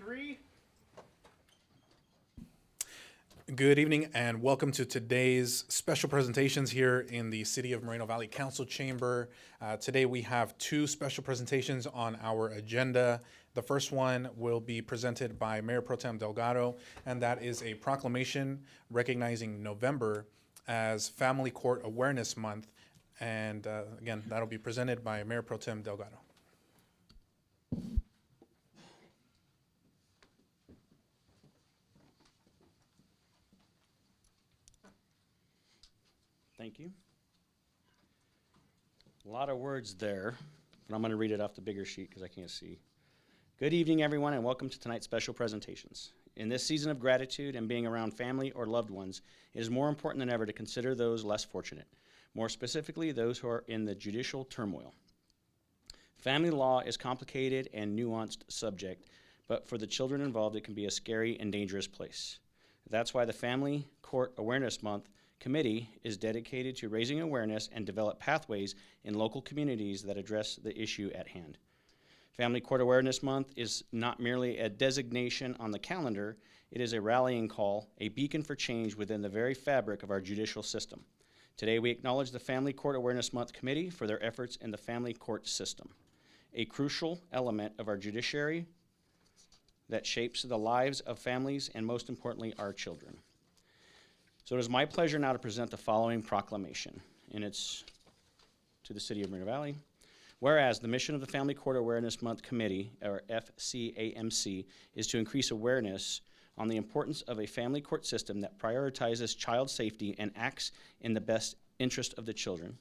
3. Good evening and welcome to today's special presentations here in the City of Moreno Valley Council Chamber. Today we have two special presentations on our agenda. The first one will be presented by Mayor Pro Tem Delgado, and that is a proclamation recognizing November as Family Court Awareness Month. And again, that'll be presented by Mayor Pro Tem Delgado. Thank you. A lot of words there, but I'm going to read it off the bigger sheet because I can't see. Good evening, everyone, and welcome to tonight's special presentations. In this season of gratitude and being around family or loved ones, it is more important than ever to consider those less fortunate, more specifically those who are in the judicial turmoil. Family law is a complicated and nuanced subject, but for the children involved, it can be a scary and dangerous place. That's why the Family Court Awareness Month Committee is dedicated to raising awareness and develop pathways in local communities that address the issue at hand. Family Court Awareness Month is not merely a designation on the calendar, it is a rallying call, a beacon for change within the very fabric of our judicial system. Today we acknowledge the Family Court Awareness Month Committee for their efforts in the family court system, a crucial element of our judiciary that shapes the lives of families and most importantly our children. So it is my pleasure now to present the following proclamation, and it's to the City of Moreno Valley. Whereas the mission of the Family Court Awareness Month Committee, or FCAMC, is to increase awareness on the importance of a family court system that prioritizes child safety and acts in the best interest of the children.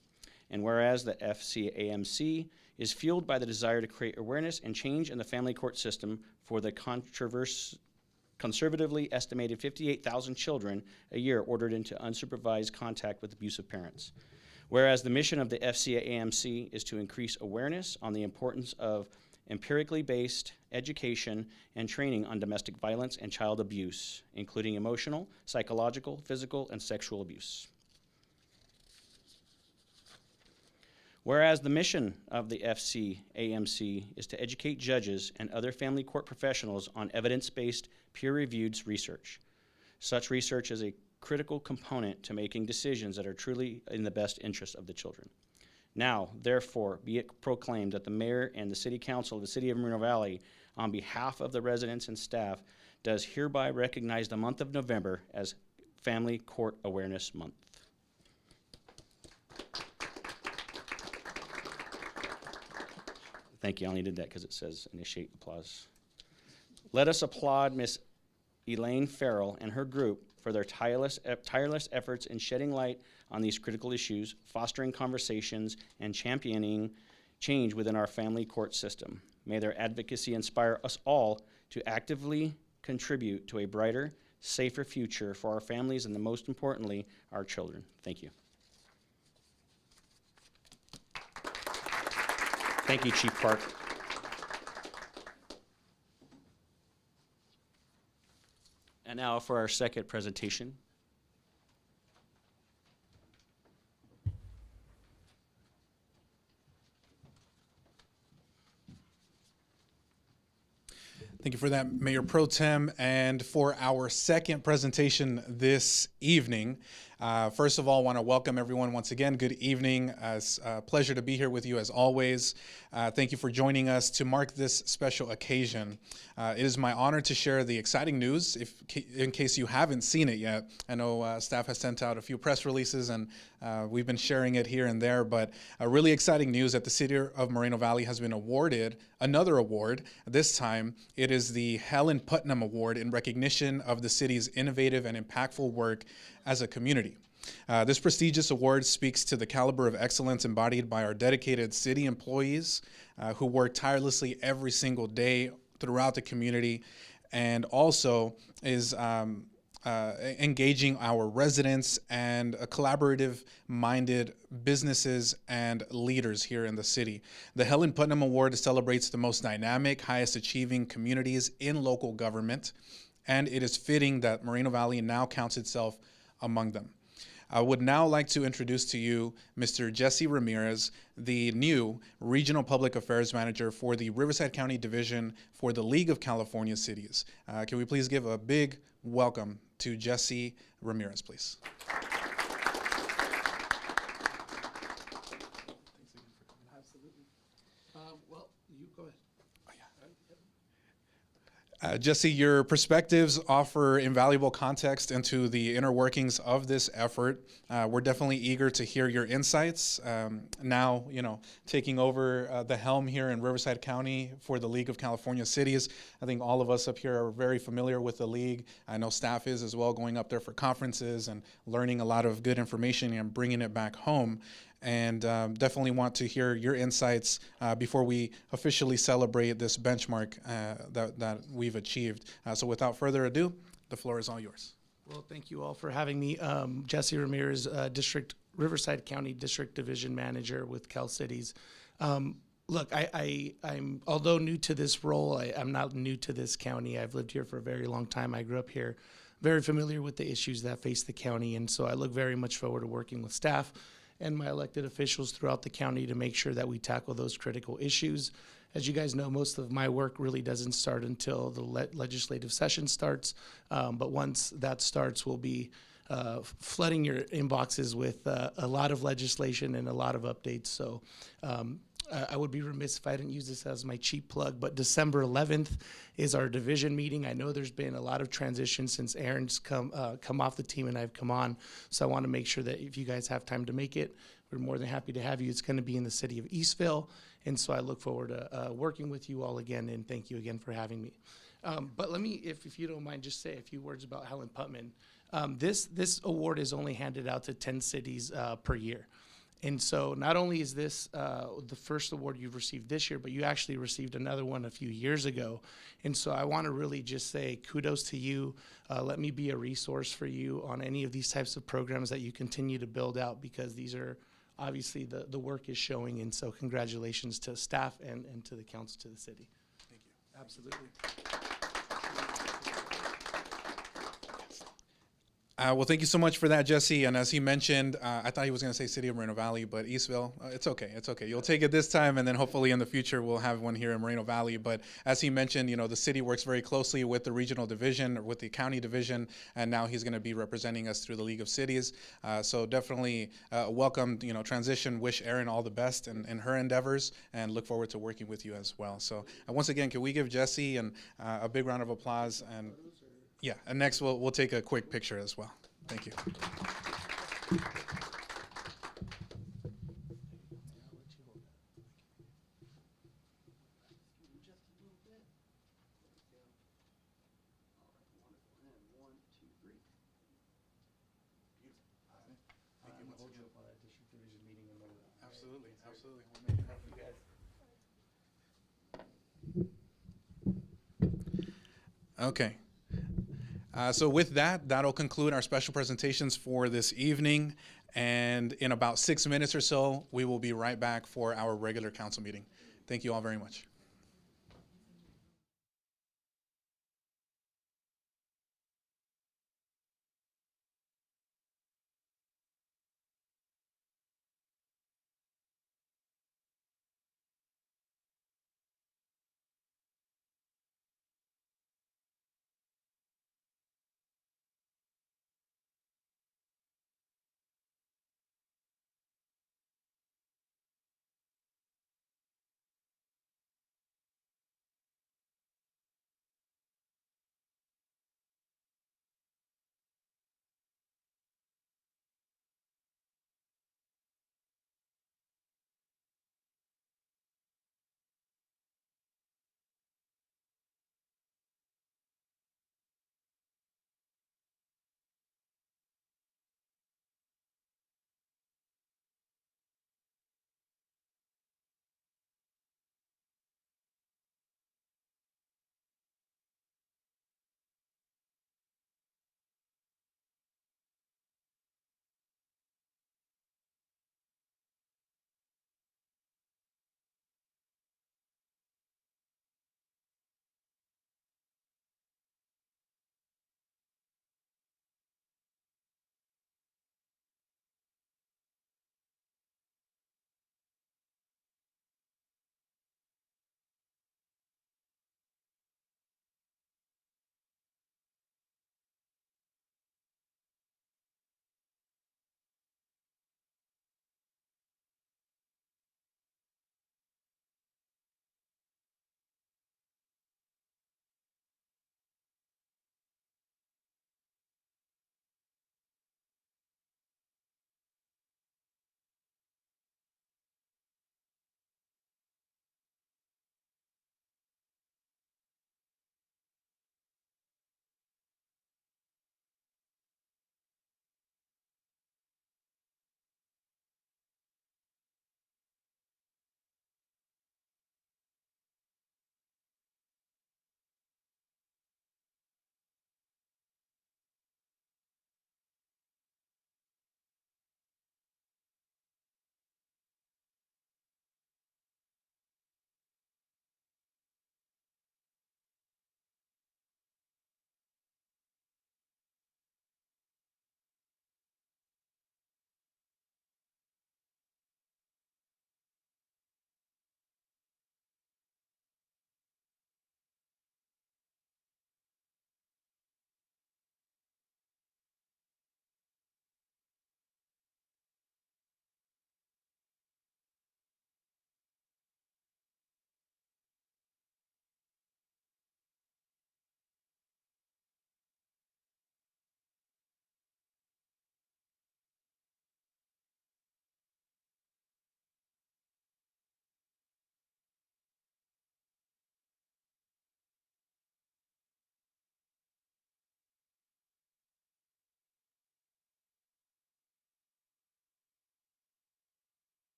And whereas the FCAMC is fueled by the desire to create awareness and change in the family court system for the conservatively estimated 58,000 children a year ordered into unsupervised contact with abusive parents. Whereas the mission of the FCAMC is to increase awareness on the importance of empirically based education and training on domestic violence and child abuse, including emotional, psychological, physical, and sexual abuse. Whereas the mission of the FCAMC is to educate judges and other family court professionals on evidence-based, peer-reviewed research. Such research is a critical component to making decisions that are truly in the best interest of the children. Now, therefore, be it proclaimed that the Mayor and the City Council of the City of Moreno Valley, on behalf of the residents and staff, does hereby recognize the month of November as Family Court Awareness Month. Thank you. I only did that because it says initiate applause. Let us applaud Miss Elaine Farrell and her group for their tireless efforts in shedding light on these critical issues, fostering conversations, and championing change within our family court system. May their advocacy inspire us all to actively contribute to a brighter, safer future for our families and, most importantly, our children. Thank you. Thank you, Chief Park. And now for our second presentation. Thank you for that, Mayor Pro Tem. And for our second presentation this evening, first of all, I want to welcome everyone once again. Good evening. It's a pleasure to be here with you as always. Thank you for joining us to mark this special occasion. It is my honor to share the exciting news, in case you haven't seen it yet. I know staff has sent out a few press releases and we've been sharing it here and there, but really exciting news that the City of Moreno Valley has been awarded another award. This time, it is the Helen Putnam Award in recognition of the city's innovative and impactful work as a community. This prestigious award speaks to the caliber of excellence embodied by our dedicated city employees who work tirelessly every single day throughout the community, and also is engaging our residents and collaborative-minded businesses and leaders here in the city. The Helen Putnam Award celebrates the most dynamic, highest-achieving communities in local government, and it is fitting that Moreno Valley now counts itself among them. I would now like to introduce to you Mr. Jesse Ramirez, the new Regional Public Affairs Manager for the Riverside County Division for the League of California Cities. Can we please give a big welcome to Jesse Ramirez, please? Absolutely. Well, you go ahead. Jesse, your perspectives offer invaluable context into the inner workings of this effort. We're definitely eager to hear your insights. Now, taking over the helm here in Riverside County for the League of California Cities, I think all of us up here are very familiar with the league. I know staff is as well, going up there for conferences and learning a lot of good information and bringing it back home. And definitely want to hear your insights before we officially celebrate this benchmark that we've achieved. So without further ado, the floor is all yours. Well, thank you all for having me. Jesse Ramirez, Riverside County District Division Manager with Cal Cities. Look, I'm although new to this role, I'm not new to this county. I've lived here for a very long time. I grew up here, very familiar with the issues that face the county, and so I look very much forward to working with staff and my elected officials throughout the county to make sure that we tackle those critical issues. As you guys know, most of my work really doesn't start until the legislative session starts, but once that starts, we'll be flooding your inboxes with a lot of legislation and a lot of updates. So I would be remiss if I didn't use this as my cheap plug, but December 11th is our division meeting. I know there's been a lot of transition since Aaron's come off the team and I've come on, so I want to make sure that if you guys have time to make it, we're more than happy to have you. It's going to be in the city of Eastville, and so I look forward to working with you all again, and thank you again for having me. But let me, if you don't mind, just say a few words about Helen Putman. This award is only handed out to 10 cities per year. And so not only is this the first award you've received this year, but you actually received another one a few years ago. And so I want to really just say kudos to you. Let me be a resource for you on any of these types of programs that you continue to build out, because these are obviously the work is showing. And so congratulations to staff and to the council, to the city. Thank you. Absolutely. Well, thank you so much for that, Jesse. And as he mentioned, I thought he was going to say City of Moreno Valley, but Eastville, it's okay. It's okay. You'll take it this time, and then hopefully in the future we'll have one here in Moreno Valley. But as he mentioned, the city works very closely with the regional division, or with the county division, and now he's going to be representing us through the League of Cities. So definitely welcome, transition. Wish Erin all the best in her endeavors, and look forward to working with you as well. So once again, can we give Jesse a big round of applause? And yeah, and next we'll take a quick picture as well. Thank you. Absolutely, absolutely. We'll make it happen. Okay. So with that, that'll conclude our special presentations for this evening. And in about 6 minutes or so, we will be right back for our regular council meeting. Thank you all very much.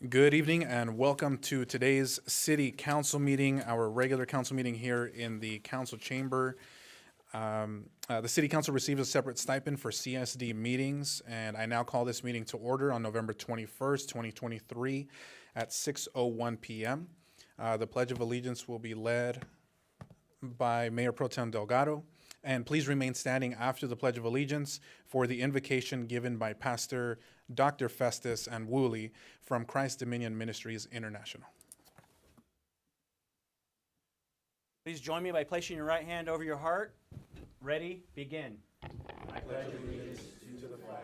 Good evening and welcome to today's City Council meeting, our regular council meeting here in the council chamber. The City Council receives a separate stipend for CSD meetings, and I now call this meeting to order on November 21st, 2023 at 6:01 p.m. The Pledge of Allegiance will be led by Mayor Pro Tem Delgado. And please remain standing after the Pledge of Allegiance for the invocation given by Pastor Dr. Festus and Woolley from Christ Dominion Ministries International. Please join me by placing your right hand over your heart. Ready, begin. I pledge allegiance to the flag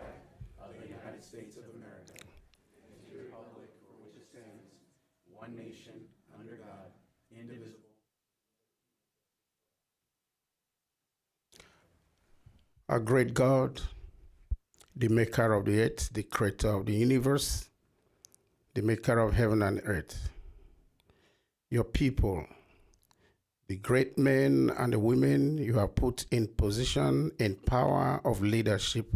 of the United States of America and to the republic for which it stands, one nation, under God, indivisible. Our great God, the maker of the earth, the creator of the universe, the maker of heaven and earth, your people, the great men and the women you have put in position in power of leadership,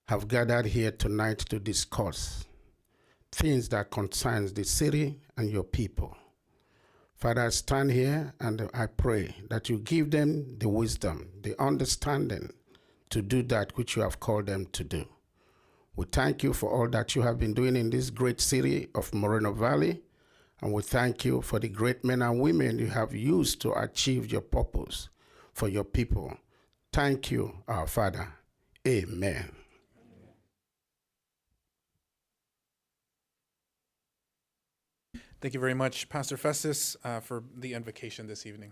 have gathered here tonight to discuss things that concerns the city and your people. Father, I stand here and I pray that you give them the wisdom, the understanding to do that which you have called them to do. We thank you for all that you have been doing in this great city of Moreno Valley, and we thank you for the great men and women you have used to achieve your purpose for your people. Thank you, our Father. Amen. Thank you very much, Pastor Festus, for the invocation this evening.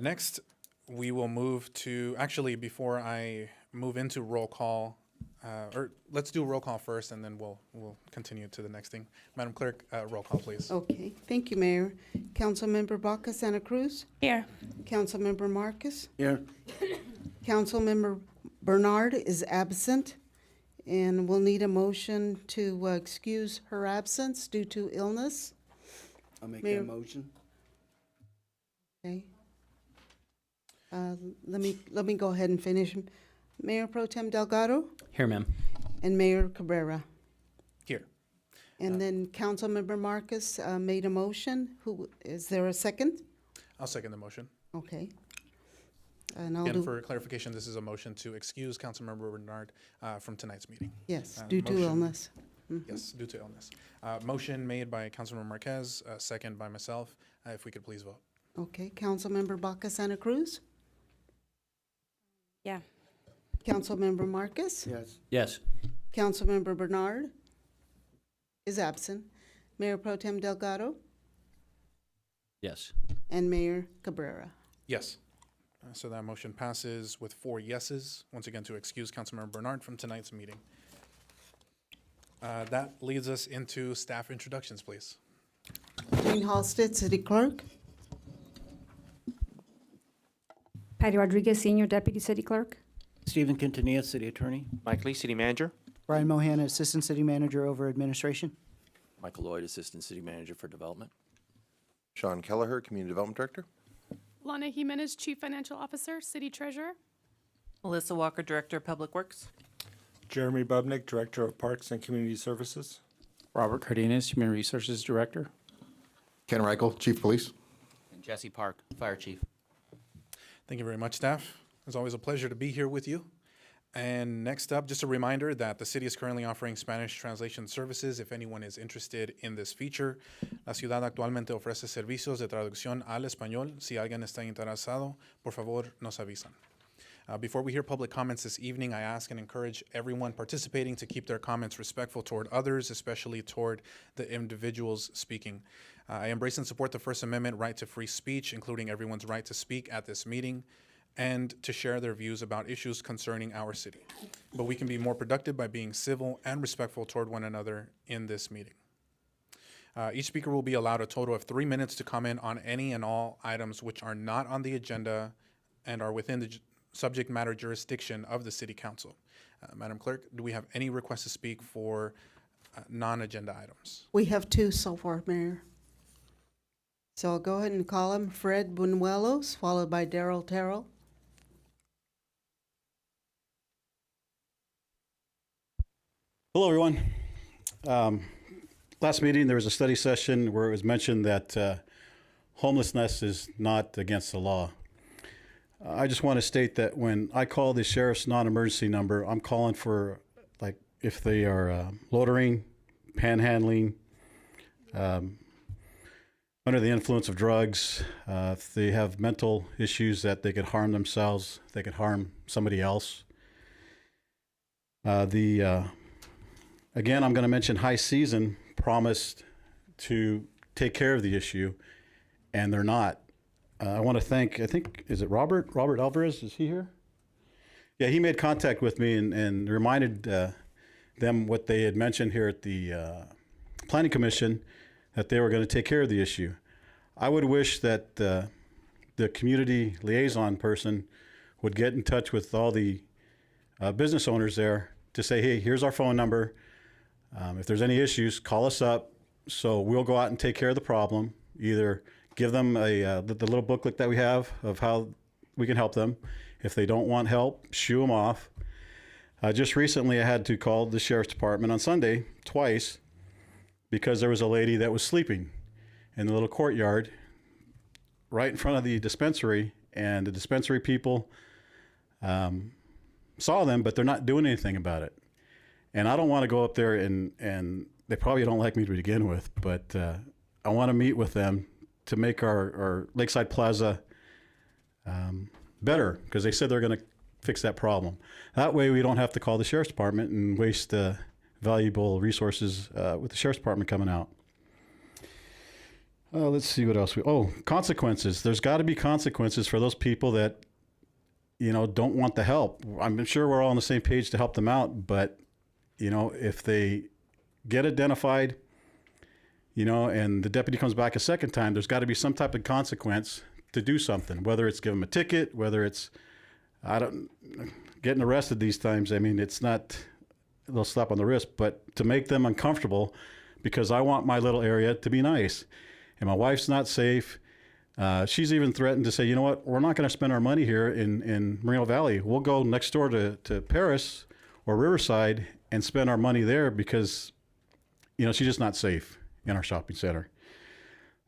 Next, we will move to, actually, before I move into roll call, or let's do roll call first, and then we'll continue to the next thing. Madam Clerk, roll call, please. Okay, thank you, Mayor. Councilmember Baca Santa Cruz, Here. Councilmember Marcus, Here. Councilmember Bernard is absent, and we'll need a motion to excuse her absence due to illness. I'll make Mayor. that motion. Okay. Let me go ahead and finish. Mayor Pro Tem Delgado Here, ma'am. and Mayor Cabrera. Here. And then Councilmember Marcus made a motion. Is there a second? I'll second the motion. Okay. And I'll Again, do, for clarification, this is a motion to excuse Councilmember Bernard from tonight's meeting. yes, uh, due to motion. illness. Yes, due to illness. Motion made by Councilmember Marquez, second by myself. If we could please vote. Okay, Councilmember Baca Santa Cruz, Yeah. Councilmember Marcus, Yes. Yes. Councilmember Bernard is absent, Mayor Pro Tem Delgado, Yes. and Mayor Cabrera. Yes. So that motion passes with 4 yeses, once again to excuse Councilmember Bernard from tonight's meeting. That leads us into staff introductions, please. Jane Halstead, City Clerk. Patty Rodriguez, Senior Deputy City Clerk. Stephen Quintanilla, City Attorney. Mike Lee, City Manager. Brian Mohana, Assistant City Manager over Administration. Michael Lloyd, Assistant City Manager for Development. Sean Kelleher, Community Development Director. Lana Jimenez, Chief Financial Officer, City Treasurer. Melissa Walker, Director of Public Works. Jeremy Bubnick, Director of Parks and Community Services. Robert Cardenas, Human Resources Director. Ken Reichel, Chief of Police. And Jesse Park, Fire Chief. Thank you very much, staff. It's always a pleasure to be here with you. And next up, just a reminder that the city is currently offering Spanish translation services if anyone is interested in this feature. La ciudad actualmente ofrece servicios de traducción al español. Si alguien está interesado, por favor, nos avisan. Before we hear public comments this evening, I ask and encourage everyone participating to keep their comments respectful toward others, especially toward the individuals speaking. I embrace and support the First Amendment right to free speech, including everyone's right to speak at this meeting and to share their views about issues concerning our city. But we can be more productive by being civil and respectful toward one another in this meeting. Each speaker will be allowed a total of 3 minutes to comment on any and all items which are not on the agenda and are within the subject matter jurisdiction of the City Council. Madam Clerk, do we have any requests to speak for non-agenda items? We have 2 so far, Mayor. So I'll go ahead and call him Fred Buñuelos, followed by Darrell Terrell. Hello, everyone. Last meeting, there was a study session where it was mentioned that homelessness is not against the law. I just want to state that when I call the sheriff's non-emergency number, I'm calling for, like, if they are loitering, panhandling, under the influence of drugs, if they have mental issues that they could harm themselves, they could harm somebody else. Again, I'm going to mention High Season promised to take care of the issue, and they're not. I want to thank, I think, is it Robert Alvarez? Is he here? Yeah, he made contact with me and reminded them what they had mentioned here at the Planning Commission, that they were going to take care of the issue. I would wish that the community liaison person would get in touch with all the business owners there to say, hey, here's our phone number. If there's any issues, call us up. So we'll go out and take care of the problem. Either give them the little booklet that we have of how we can help them. If they don't want help, shoo them off. Just recently, I had to call the sheriff's department on Sunday twice because there was a lady that was sleeping in the little courtyard right in front of the dispensary, and the dispensary people saw them, but they're not doing anything about it. And I don't want to go up there and they probably don't like me to begin with, but I want to meet with them to make our Lakeside Plaza better, because they said they're going to fix that problem. That way we don't have to call the sheriff's department and waste valuable resources with the sheriff's department coming out. Let's see what else. Consequences. There's got to be consequences for those people that, don't want the help. I'm sure we're all on the same page to help them out, but, if they get identified, and the deputy comes back a second time, there's got to be some type of consequence to do something, whether it's give them a ticket, whether it's, getting arrested these times. I mean, it's not, they'll slap on the wrist, but to make them uncomfortable, because I want my little area to be nice. And my wife's not safe. She's even threatened to say, you know what, we're not going to spend our money here in Moreno Valley. We'll go next door to Paris or Riverside and spend our money there because, she's just not safe in our shopping center.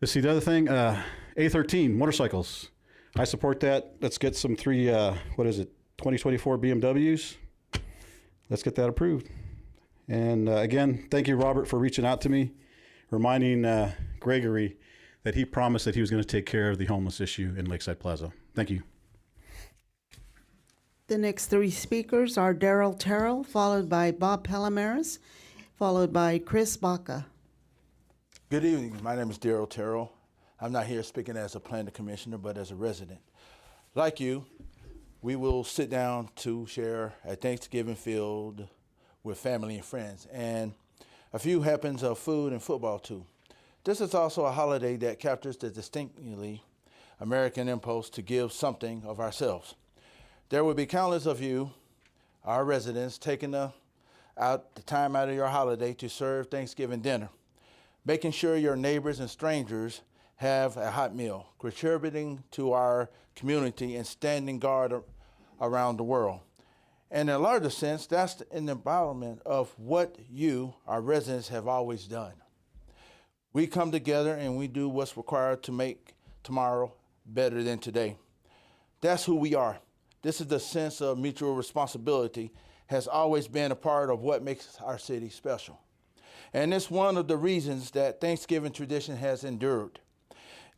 Let's see, the other thing, A13, motorcycles. I support that. Let's get some 2024 BMWs. Let's get that approved. And again, thank you, Robert, for reaching out to me, reminding Gregory that he promised that he was going to take care of the homeless issue in Lakeside Plaza. Thank you. The next three speakers are Darrell Terrell, followed by Bob Palomares, followed by Chris Baca. Good evening. My name is Darrell Terrell. I'm not here speaking as a planning commissioner, but as a resident. Like you, we will sit down to share a Thanksgiving field with family and friends, and a few happens of food and football too. This is also a holiday that captures the distinctly American impulse to give something of ourselves. There will be countless of you, our residents, taking the time out of your holiday to serve Thanksgiving dinner, making sure your neighbors and strangers have a hot meal, contributing to our community and standing guard around the world. And in a larger sense, that's an embodiment of what you, our residents, have always done. We come together and we do what's required to make tomorrow better than today. That's who we are. This is the sense of mutual responsibility has always been a part of what makes our city special. And it's one of the reasons that Thanksgiving tradition has endured.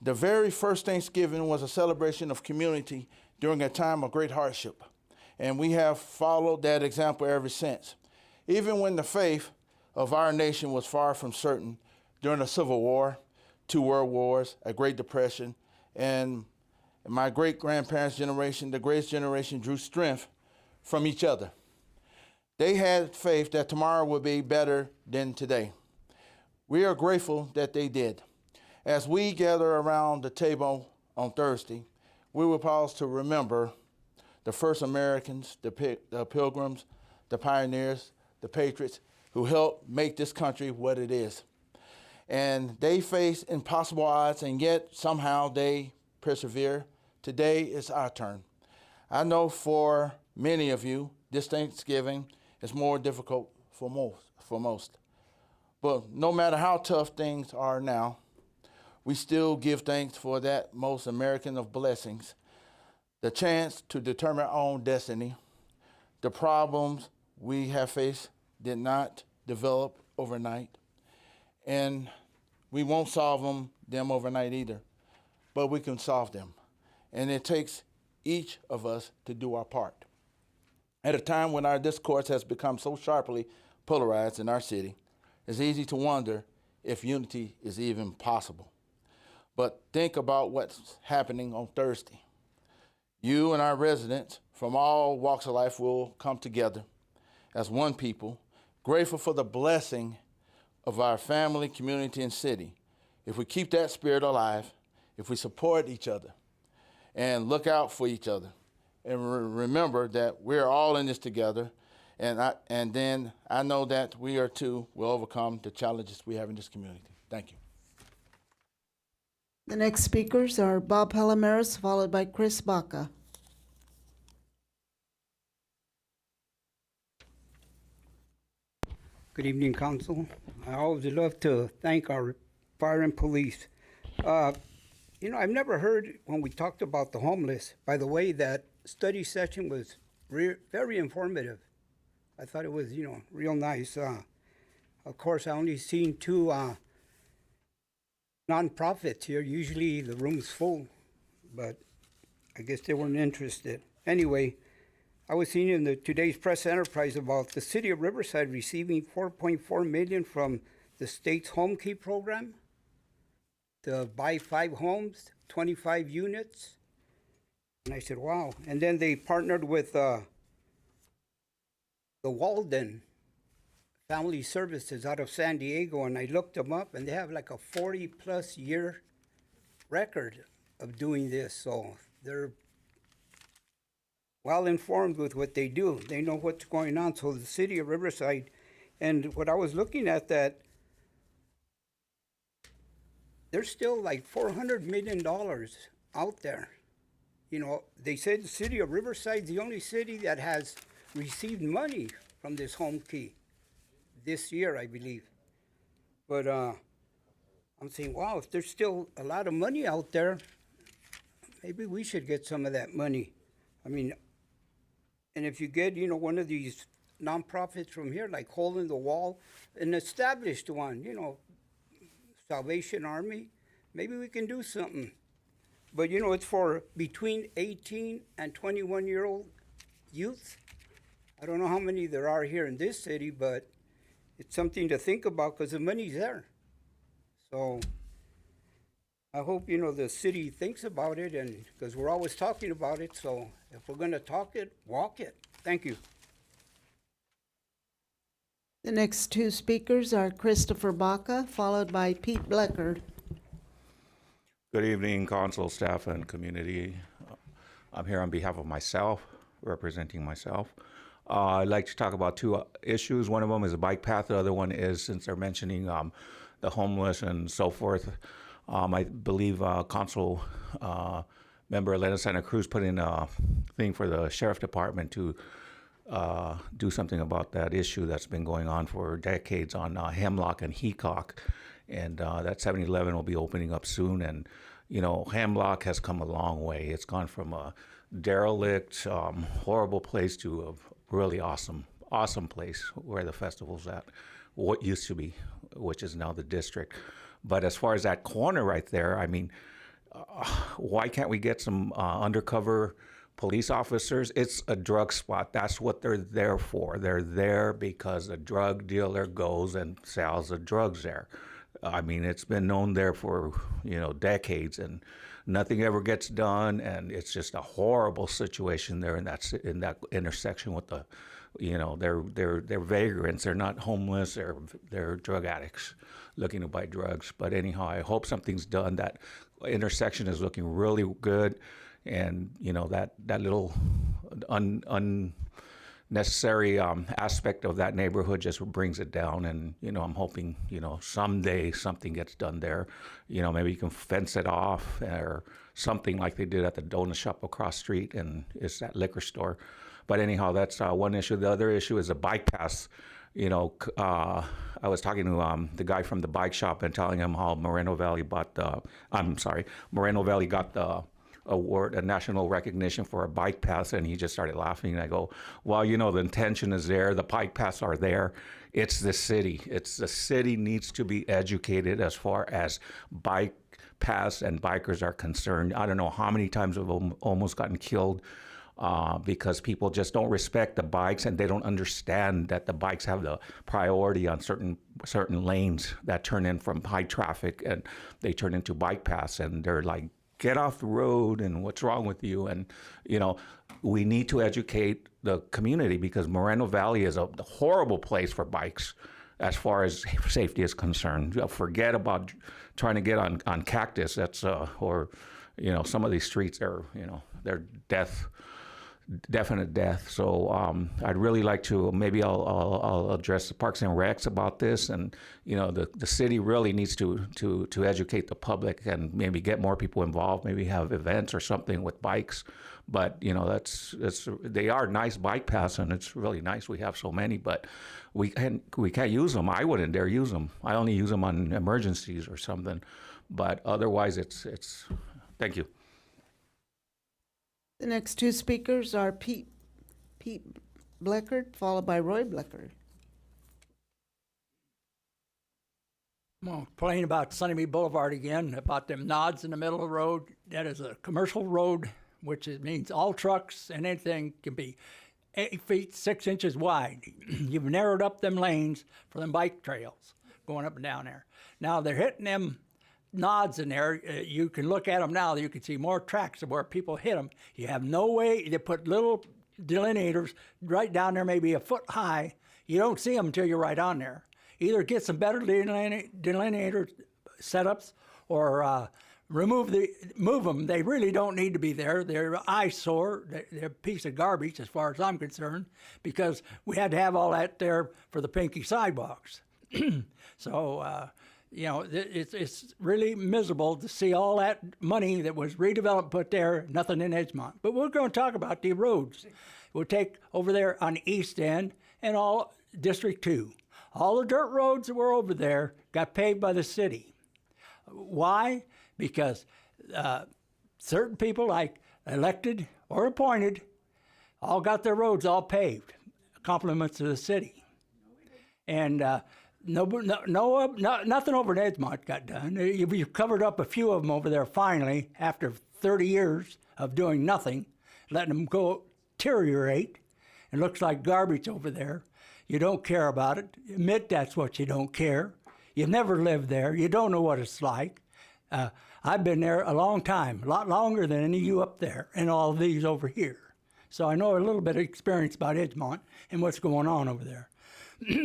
The very first Thanksgiving was a celebration of community during a time of great hardship. And we have followed that example ever since. Even when the faith of our nation was far from certain during the Civil War, 2 World Wars, a Great Depression, and my great-grandparents' generation, the greatest generation, drew strength from each other. They had faith that tomorrow would be better than today. We are grateful that they did. As we gather around the table on Thursday, we will pause to remember the first Americans, the Pilgrims, the pioneers, the patriots who helped make this country what it is. And they faced impossible odds, and yet somehow they persevere. Today is our turn. I know for many of you, this Thanksgiving is more difficult for most. But no matter how tough things are now, we still give thanks for that most American of blessings, the chance to determine our own destiny. The problems we have faced did not develop overnight, and we won't solve them overnight either, but we can solve them. And it takes each of us to do our part. At a time when our discourse has become so sharply polarized in our city, it's easy to wonder if unity is even possible. But think about what's happening on Thursday. You and our residents from all walks of life will come together as one people, grateful for the blessing of our family, community, and city. If we keep that spirit alive, if we support each other and look out for each other, and remember that we're all in this together, and then I know that we are too will overcome the challenges we have in this community. Thank you. The next speakers are Bob Palomares, followed by Chris Baca. Good evening, Council. I always love to thank our fire and police. You know, I've never heard when we talked about the homeless, by the way, that study session was very informative. I thought it was, you know, real nice. Of course, I only seen two nonprofits here. Usually the room's full, but I guess they weren't interested. Anyway, I was seeing in today's Press Enterprise about the city of Riverside receiving $4.4 million from the state's Home Key program to buy 5 homes, 25 units. And I said, wow. And then they partnered with the Walden Family Services out of San Diego, and I looked them up, and they have like a 40-plus year record of doing this. So they're well informed with what they do. They know what's going on. So the city of Riverside, and what I was looking at, that there's still like $400 million out there. You know, they said the city of Riverside is the only city that has received money from this Home Key this year, I believe. But I'm saying, wow, if there's still a lot of money out there, maybe we should get some of that money. I mean, and if you get, you know, one of these nonprofits from here, like Hole in the Wall, an established one, you know, Salvation Army, maybe we can do something. But, you know, it's for between 18 and 21-year-old youth. I don't know how many there are here in this city, but it's something to think about because the money's there. So I hope, you know, the city thinks about it, and because we're always talking about it. So if we're going to talk it, walk it. Thank you. The next two speakers are Christopher Baca, followed by Pete Bleckard. Good evening, council, staff, and community. I'm here on behalf of myself, representing myself. I'd like to talk about 2 issues. One of them is a bike path. The other one is, since they're mentioning the homeless and so forth, I believe Council Member Elena Santa Cruz put in a thing for the Sheriff Department to do something about that issue that's been going on for decades on Hemlock and Heacock. And that 7-Eleven will be opening up soon. And, you know, Hemlock has come a long way. It's gone from a derelict, horrible place to a really awesome place where the festival's at, what used to be, which is now the district. But as far as that corner right there, I mean, why can't we get some undercover police officers? It's a drug spot. That's what they're there for. They're there because a drug dealer goes and sells the drugs there. I mean, it's been known there for, you know, decades, and nothing ever gets done, and it's just a horrible situation there in that intersection with the, you know, they're vagrants. They're not homeless. They're drug addicts looking to buy drugs. But anyhow, I hope something's done. That intersection is looking really good, and you know that little unnecessary aspect of that neighborhood just brings it down. And you know, I'm hoping, you know, someday something gets done there. You know, maybe you can fence it off or something like they did at the donut shop across the street, and it's that liquor store. But anyhow, that's one issue. The other issue is the bike paths. I was talking to the guy from the bike shop and telling him how Moreno Valley got the award, a national recognition for a bike path, and he just started laughing. And I go, well, the intention is there, the bike paths are there. It's the city. The city needs to be educated as far as bike paths and bikers are concerned. I don't know how many times I've almost gotten killed because people just don't respect the bikes, and they don't understand that the bikes have the priority on certain lanes that turn in from high traffic, and they turn into bike paths, and they're like, get off the road, and what's wrong with you? And we need to educate the community, because Moreno Valley is a horrible place for bikes as far as safety is concerned. Forget about trying to get on Cactus. That's or some of these streets are they're definite death. So I'd really like to, maybe I'll address the Parks and Recs about this, and the city really needs to educate the public and maybe get more people involved, maybe have events or something with bikes. But they are nice bike paths, and it's really nice we have so many, but we can't use them. I wouldn't dare use them. I only use them on emergencies or something, but otherwise it's thank you. The next two speakers are Pete Bleckert, followed by Roy Bleckert. I'm going to complain about Sunnymead Boulevard again, about them nods in the middle of the road. That is a commercial road, which means all trucks and anything can be 8 feet 6 inches wide. You've narrowed up them lanes for them bike trails going up and down there. Now they're hitting them nods in there. You can look at them now. You can see more tracks of where people hit them. You have no way. They put little delineators right down there, maybe a foot high. You don't see them until you're right on there. Either get some better delineator setups, or move them. They really don't need to be there. They're an eyesore. They're a piece of garbage as far as I'm concerned, because we had to have all that there for the pinky sidewalks. So, it's really miserable to see all that money that was redeveloped put there, nothing in Edgemont. But we're going to talk about the roads. We'll take over there on the east end and all District 2. All the dirt roads that were over there got paved by the city. Why? Because certain people, like elected or appointed, all got their roads all paved, compliments to the city. And nothing over in Edgemont got done. You've covered up a few of them over there finally, after 30 years of doing nothing, letting them go deteriorate. It looks like garbage over there. You don't care about it. Admit that's what you don't care. You've never lived there. You don't know what it's like. I've been there a long time, a lot longer than any of you up there and all of these over here. So I know a little bit of experience about Edgemont and what's going on over there.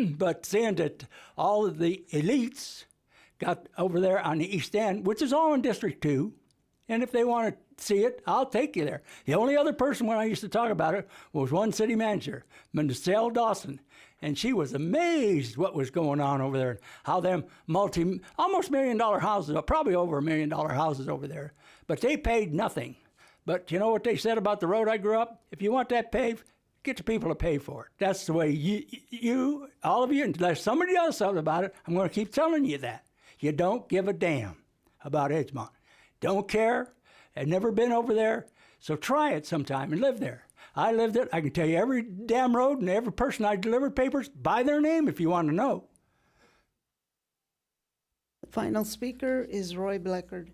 But seeing that all of the elites got over there on the east end, which is all in District 2, and if they want to see it, I'll take you there. The only other person when I used to talk about it was one city manager, Michelle Dawson, and she was amazed what was going on over there, how them almost $1 million houses, probably over $1 million houses over there, but they paid nothing. But you know what they said about the road I grew up? If you want that paved, get the people to pay for it. That's the way you, all of you, unless somebody does something about it, I'm going to keep telling you that. You don't give a damn about Edgemont. Don't care. I've never been over there, so try it sometime and live there. I lived it. I can tell you every damn road and every person I delivered papers by their name if you want to know. The final speaker is Roy Bleckert.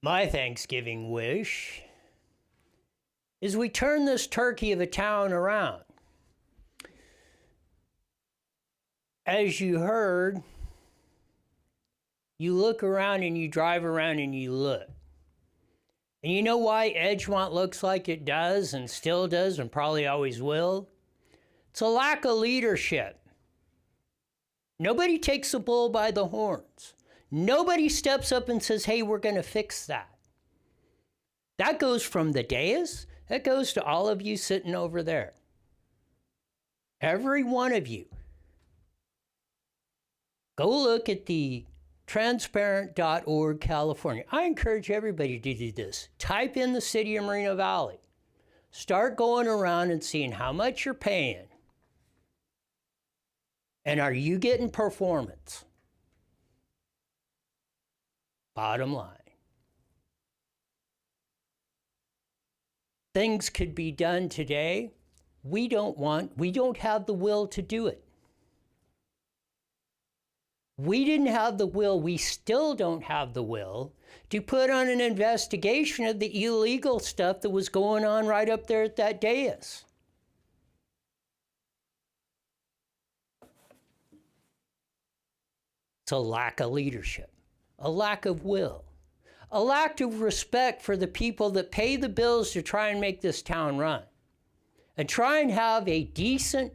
My Thanksgiving wish is we turn this turkey of a town around. As you heard, you look around and you drive around and you look. And you know why Edgemont looks like it does and still does and probably always will? It's a lack of leadership. Nobody takes the bull by the horns. Nobody steps up and says, hey, we're going to fix that. That goes from the dais, that goes to all of you sitting over there. Every one of you. Go look at the transparent.org California. I encourage everybody to do this. Type in the city of Moreno Valley. Start going around and seeing how much you're paying. And are you getting performance? Bottom line. Things could be done today. We don't have the will to do it. We didn't have the will, we still don't have the will to put on an investigation of the illegal stuff that was going on right up there at that dais. It's a lack of leadership, a lack of will, a lack of respect for the people that pay the bills to try and make this town run and try and have a decent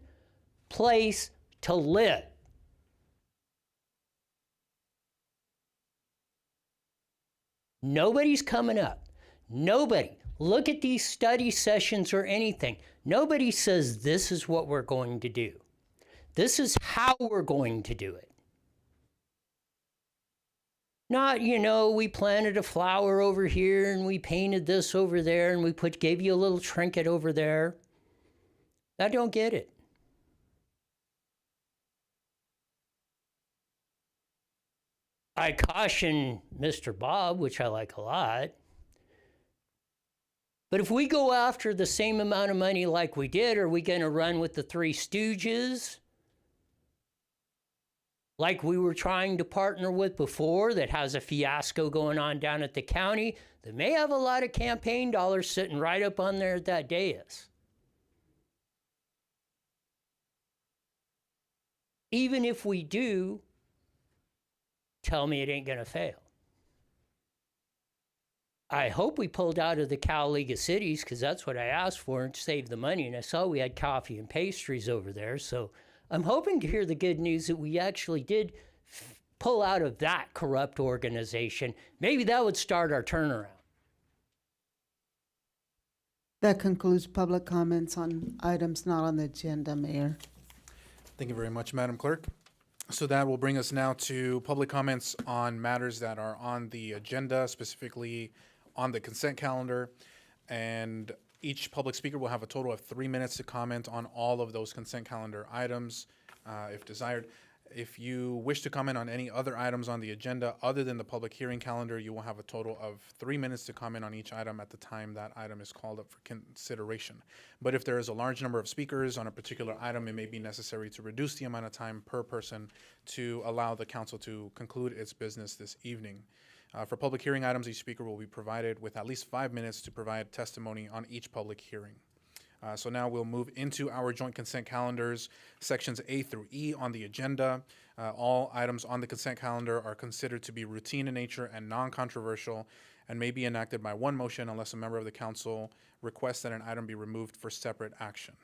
place to live. Nobody's coming up. Nobody. Look at these study sessions or anything. Nobody says this is what we're going to do. This is how we're going to do it. Not, we planted a flower over here and we painted this over there and we gave you a little trinket over there. I don't get it. I caution Mr. Bob, which I like a lot. But if we go after the same amount of money like we did, are we going to run with the Three Stooges? Like we were trying to partner with before, that has a fiasco going on down at the county, that may have a lot of campaign dollars sitting right up on there at that dais. Even if we do, tell me it ain't going to fail. I hope we pulled out of the Cal League of Cities, because that's what I asked for, and saved the money. And I saw we had coffee and pastries over there. So I'm hoping to hear the good news that we actually did pull out of that corrupt organization. Maybe that would start our turnaround. That concludes public comments on items not on the agenda, Mayor. Thank you very much, Madam Clerk. So that will bring us now to public comments on matters that are on the agenda, specifically on the consent calendar. And each public speaker will have a total of 3 minutes to comment on all of those consent calendar items, if desired. If you wish to comment on any other items on the agenda other than the public hearing calendar, you will have a total of 3 minutes to comment on each item at the time that item is called up for consideration. But if there is a large number of speakers on a particular item, it may be necessary to reduce the amount of time per person to allow the council to conclude its business this evening. For public hearing items, each speaker will be provided with at least 5 minutes to provide testimony on each public hearing. So now we'll move into our joint consent calendars, sections A through E on the agenda. All items on the consent calendar are considered to be routine in nature and non-controversial and may be enacted by one motion unless a member of the council requests that an item be removed for separate action.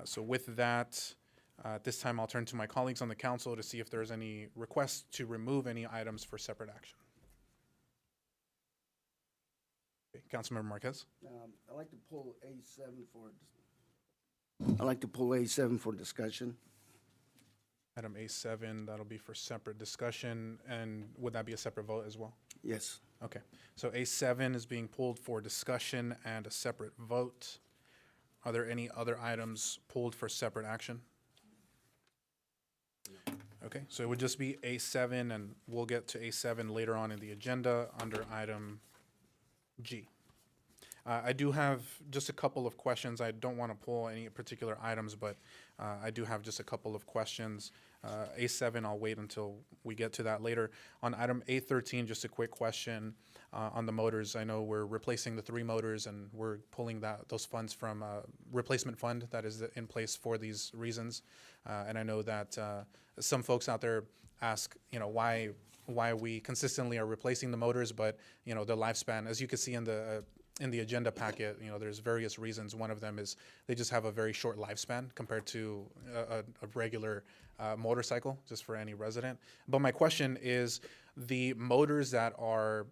So with that, at this time I'll turn to my colleagues on the council to see if there's any requests to remove any items for separate action. Councilmember Marquez. I'd like to pull A7 for discussion. Item A7, that'll be for separate discussion, and would that be a separate vote as well? Yes. Okay, so A7 is being pulled for discussion and a separate vote. Are there any other items pulled for separate action? Okay, so it would just be A7, and we'll get to A7 later on in the agenda under item G. I do have just a couple of questions. I don't want to pull any particular items, but I do have just a couple of questions. A7, I'll wait until we get to that later. On item A13, just a quick question on the motors. I know we're replacing the 3 motors, and we're pulling those funds from a replacement fund that is in place for these reasons. And I know that some folks out there ask, why we consistently are replacing the motors, but the lifespan, as you can see in the agenda packet, there's various reasons. One of them is they just have a very short lifespan compared to a regular motorcycle, just for any resident. But my question is, the motors that are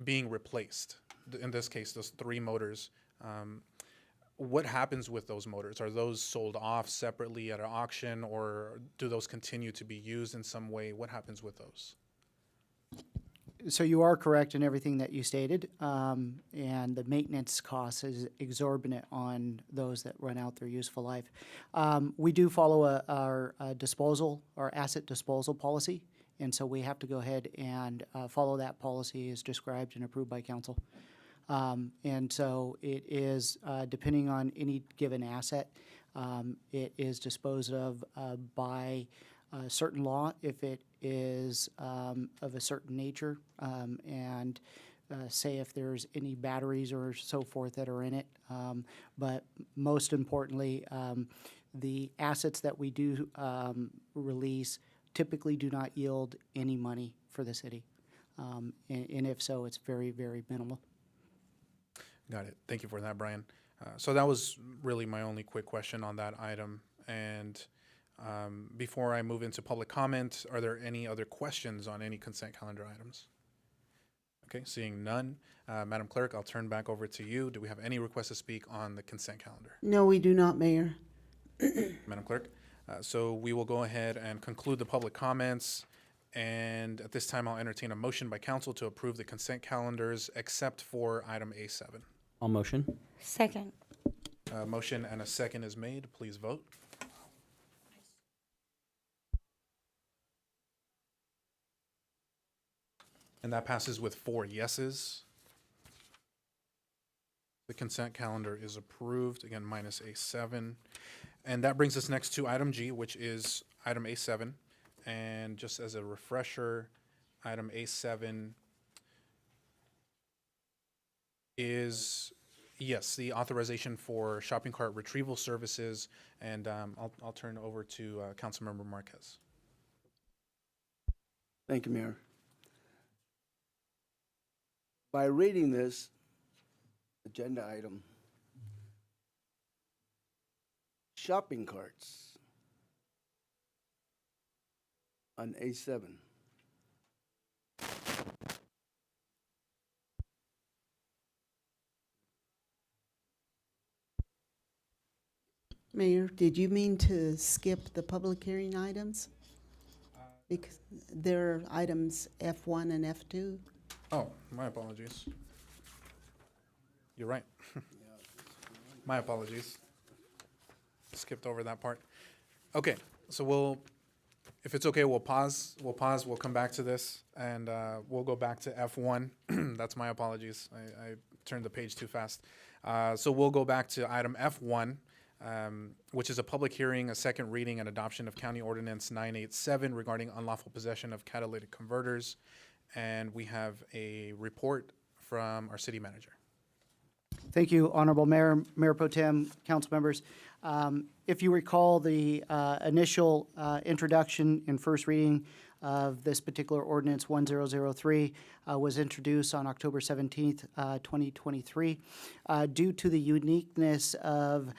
being replaced, in this case, those 3 motors, what happens with those motors? Are those sold off separately at an auction, or do those continue to be used in some way? What happens with those? So you are correct in everything that you stated, and the maintenance cost is exorbitant on those that run out their useful life. We do follow our asset disposal policy, and so we have to go ahead and follow that policy as described and approved by council. And so it is, depending on any given asset, it is disposed of by certain law if it is of a certain nature, and say if there's any batteries or so forth that are in it. But most importantly, the assets that we do release typically do not yield any money for the city. And if so, it's very, very minimal. Got it. Thank you for that, Brian. So that was really my only quick question on that item. And before I move into public comment, are there any other questions on any consent calendar items? Okay, seeing none. Madam Clerk, I'll turn back over to you. Do we have any requests to speak on the consent calendar? No, we do not, Mayor. Madam Clerk, so we will go ahead and conclude the public comments. And at this time, I'll entertain a motion by council to approve the consent calendars except for item A7. I'll motion. Second. Motion and a second is made. Please vote. And that passes with 4 yeses. The consent calendar is approved, again, minus A7. And that brings us next to item G, which is item A7. And just as a refresher, item A7 is, yes, the authorization for shopping cart retrieval services. And I'll turn over to Councilmember Marquez. Thank you, Mayor. By reading this agenda item, shopping carts on A7. Mayor, did you mean to skip the public hearing items? Because there are items F1 and F2. Oh, my apologies. You're right. My apologies. Skipped over that part. Okay, so if it's okay, we'll pause. We'll come back to this, and we'll go back to F1. That's my apologies. I turned the page too fast. So we'll go back to item F1, which is a public hearing, a second reading and adoption of County Ordinance 987 regarding unlawful possession of catalytic converters. And we have a report from our city manager. Thank you, Honorable Mayor, Mayor Pro Tem, council members. If you recall, the initial introduction and first reading of this particular ordinance 1003 was introduced on October 17th, 2023. Due to the uniqueness of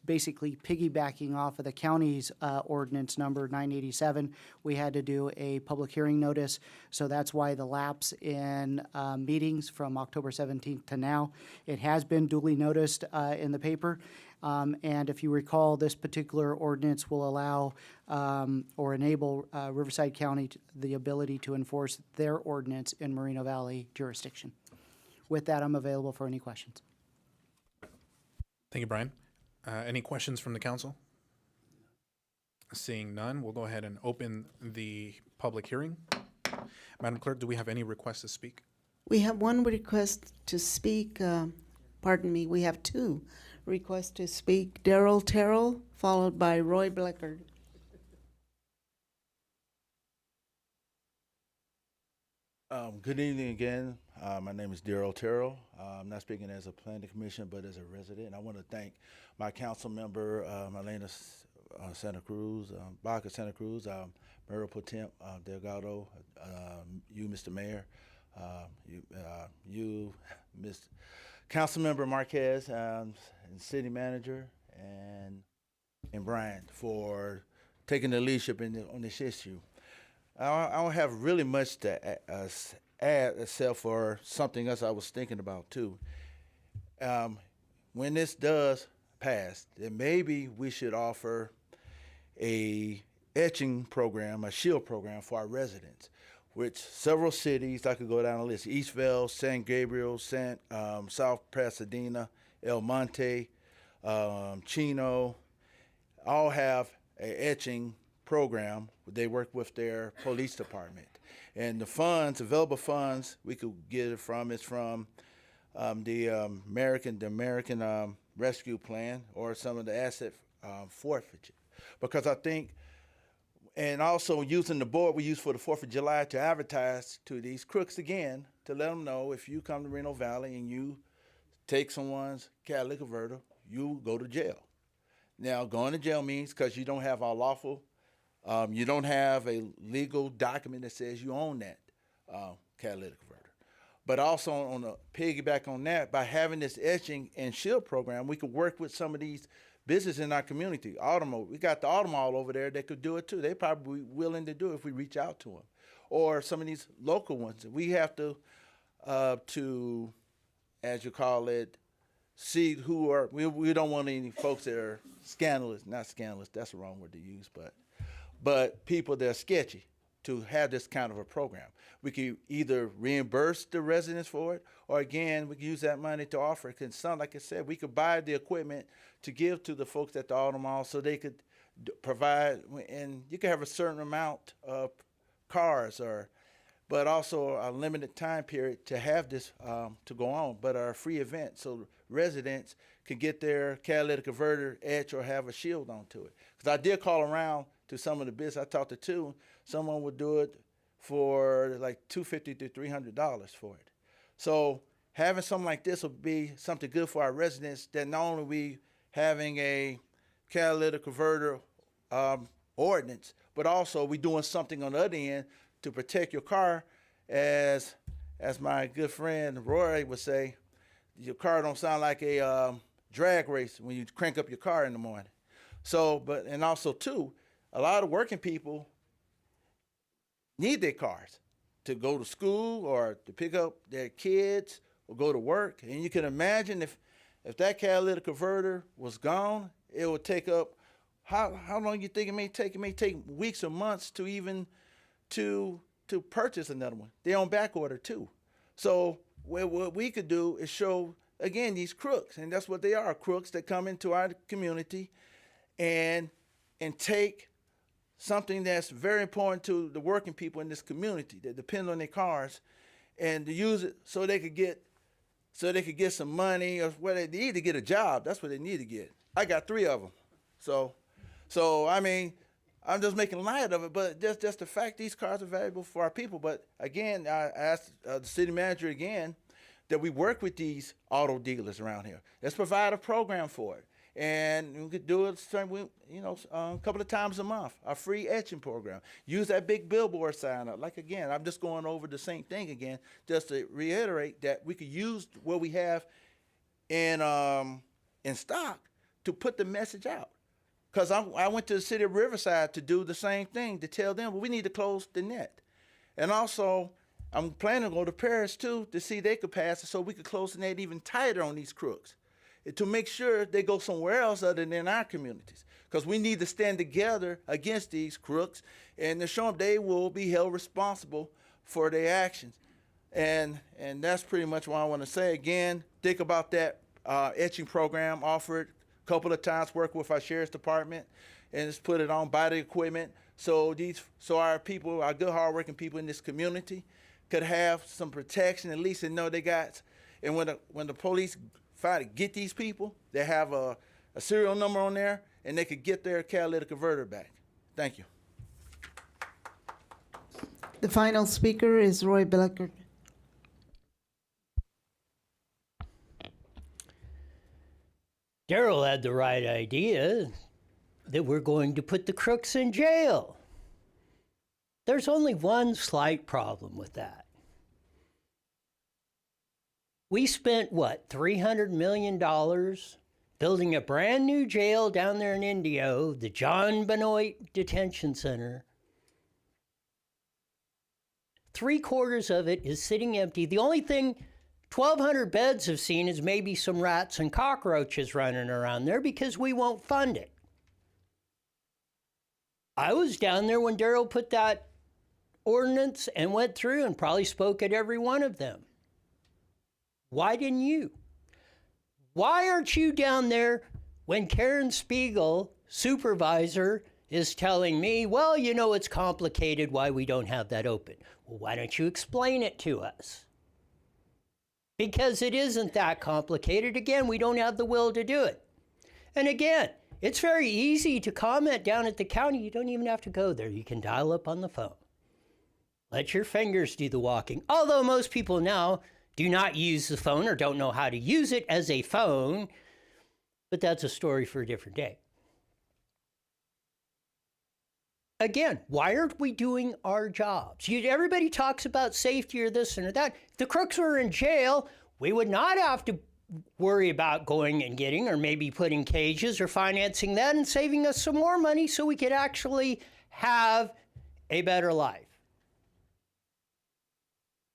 basically piggybacking off of the county's ordinance number 987, we had to do a public hearing notice. So that's why the lapse in meetings from October 17th to now. It has been duly noticed in the paper. And if you recall, this particular ordinance will allow or enable Riverside County the ability to enforce their ordinance in Moreno Valley jurisdiction. With that, I'm available for any questions. Thank you, Brian. Any questions from the council? Seeing none, we'll go ahead and open the public hearing. Madam Clerk, do we have any requests to speak? We have one request to speak. Pardon me, we have 2 requests to speak. Darrell Terrell, followed by Roy Bleckard. Good evening again. My name is Darrell Terrell. I'm not speaking as a planning commission, but as a resident. I want to thank my council member, Elena Santa Cruz, Baca Santa Cruz, Mayor Pro Tem Delgado, you, Mr. Mayor, you, Mr. Councilmember Marquez, and City Manager, and Brian for taking the leadership on this issue. I don't have really much to add except for something else I was thinking about too. when this does pass, then maybe we should offer a etching program, a shield program for our residents, which several cities, I could go down the list, Eastvale, San Gabriel, South Pasadena, El Monte, Chino, all have an etching program. They work with their police department. And the funds, available funds, we could get it from, is from the American Rescue Plan or some of the asset forfeiture. Because I think, and also using the board we use for the 4th of July to advertise to these crooks again, to let them know if you come to Reno Valley and you take someone's catalytic converter, you go to jail. Now, going to jail means because you don't have a lawful, you don't have a legal document that says you own that catalytic converter. But also on a piggyback on that, by having this etching and shield program, we could work with some of these businesses in our community. We got the Automall over there that could do it too. They probably willing to do it if we reach out to them. Or some of these local ones. We have to, as you call it, see who are, we don't want any folks that are scandalous, not scandalous, that's the wrong word to use, but people that are sketchy to have this kind of a program. We can either reimburse the residents for it, or again, we can use that money to offer it. Because like I said, we could buy the equipment to give to the folks at the auto mall so they could provide, and you can have a certain amount of cars, but also a limited time period to have this to go on, but a free event so residents can get their catalytic converter etch or have a shield onto it. Because I did call around to some of the business. I talked to two. Someone would do it for like $250 to $300 for it. So having something like this would be something good for our residents, that not only we having a catalytic converter ordinance, but also we doing something on the other end to protect your car. As my good friend Roy would say, your car don't sound like a drag race when you crank up your car in the morning. So, and also too, a lot of working people need their cars to go to school or to pick up their kids or go to work. And you can imagine if that catalytic converter was gone, it would take up, how long you think it may take? It may take weeks or months to even to purchase another one. They're on back order too. So what we could do is show, again, these crooks, and that's what they are, crooks that come into our community and take something that's very important to the working people in this community that depend on their cars, and to use it so they could get some money, or where they need to get a job. That's what they need to get. I got 3 of them. So I mean, I'm just making light of it, but just the fact these cars are valuable for our people. But again, I asked the city manager again that we work with these auto dealers around here. Let's provide a program for it. And we could do it, a couple of times a month, a free etching program. Use that big billboard sign up. Like, again, I'm just going over the same thing again, just to reiterate that we could use what we have in stock to put the message out. Because I went to the city of Riverside to do the same thing, to tell them, well, we need to close the net. And also, I'm planning to go to Paris, too, to see they could pass it so we could close the net even tighter on these crooks, to make sure they go somewhere else other than our communities. Because we need to stand together against these crooks and to show them they will be held responsible for their actions. And that's pretty much what I want to say. Again, think about that etching program, offered a couple of times, work with our sheriff's department, and just put it on, buy the equipment, so our people, our good hardworking people in this community could have some protection, at least, and know they got, and when the police finally get these people, they have a serial number on there, and they could get their catalytic converter back. Thank you. The final speaker is Roy Bellicker. Daryl had the right idea that we're going to put the crooks in jail. There's only one slight problem with that. We spent, $300 million building a brand new jail down there in Indio, the John Benoit Detention Center. 3/4 of it is sitting empty. The only thing 1,200 beds have seen is maybe some rats and cockroaches running around there because we won't fund it. I was down there when Darrell put that ordinance and went through and probably spoke at every one of them. Why didn't you? Why aren't you down there when Karen Spiegel, supervisor, is telling me, well, you know, it's complicated why we don't have that open? Well, why don't you explain it to us? Because it isn't that complicated. Again, we don't have the will to do it. And again, it's very easy to comment down at the county. You don't even have to go there. You can dial up on the phone. Let your fingers do the walking. Although most people now do not use the phone or don't know how to use it as a phone. But that's a story for a different day. Again, why aren't we doing our jobs? Everybody talks about safety or this and that. If the crooks were in jail, we would not have to worry about going and getting or maybe putting cages or financing that and saving us some more money so we could actually have a better life.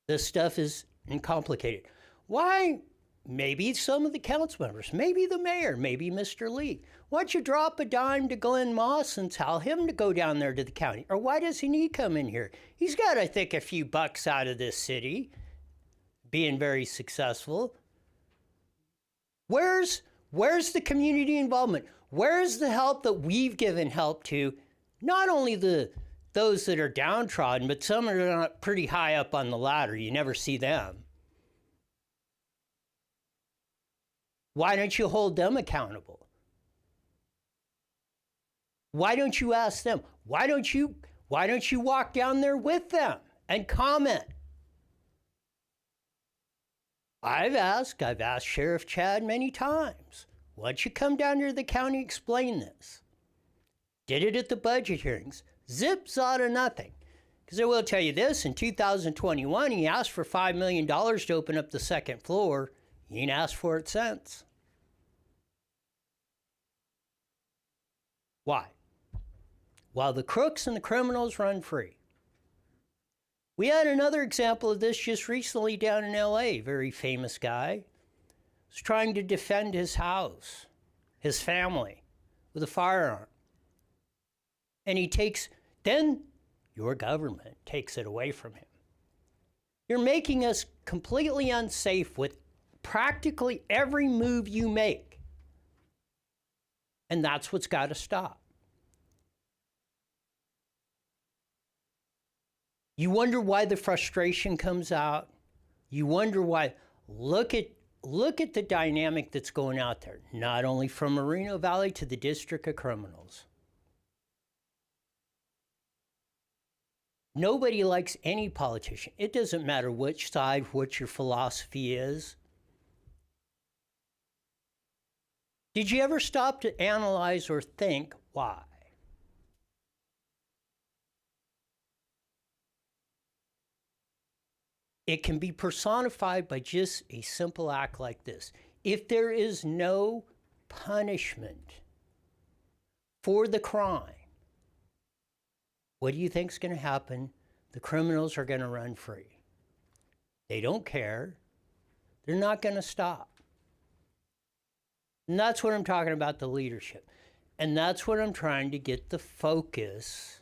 This stuff is complicated. Why? Maybe some of the council members, maybe the mayor, maybe Mr. Lee. Why don't you drop a dime to Glenn Moss and tell him to go down there to the county? Or why doesn't he come in here? He's got, I think, a few bucks out of this city, being very successful. Where's the community involvement? Where's the help that we've given help to? Not only those that are downtrodden, but some are not pretty high up on the ladder. You never see them. Why don't you hold them accountable? Why don't you ask them? Why don't you walk down there with them and comment? I've asked Sheriff Chad many times. Why don't you come down here to the county, explain this? Did it at the budget hearings. Zips out of nothing. Because I will tell you this, in 2021, he asked for $5 million to open up the second floor. He ain't asked for it since. Why? While the crooks and the criminals run free. We had another example of this just recently down in LA. Very famous guy was trying to defend his house, his family, with a firearm. And then your government takes it away from him. You're making us completely unsafe with practically every move you make. And that's what's got to stop. You wonder why the frustration comes out. You wonder why. Look at the dynamic that's going out there, not only from Moreno Valley to the District of Criminals. Nobody likes any politician. It doesn't matter which side, what your philosophy is. Did you ever stop to analyze or think why? It can be personified by just a simple act like this. If there is no punishment for the crime, what do you think is going to happen? The criminals are going to run free. They don't care. They're not going to stop. And that's what I'm talking about, the leadership. And that's what I'm trying to get the focus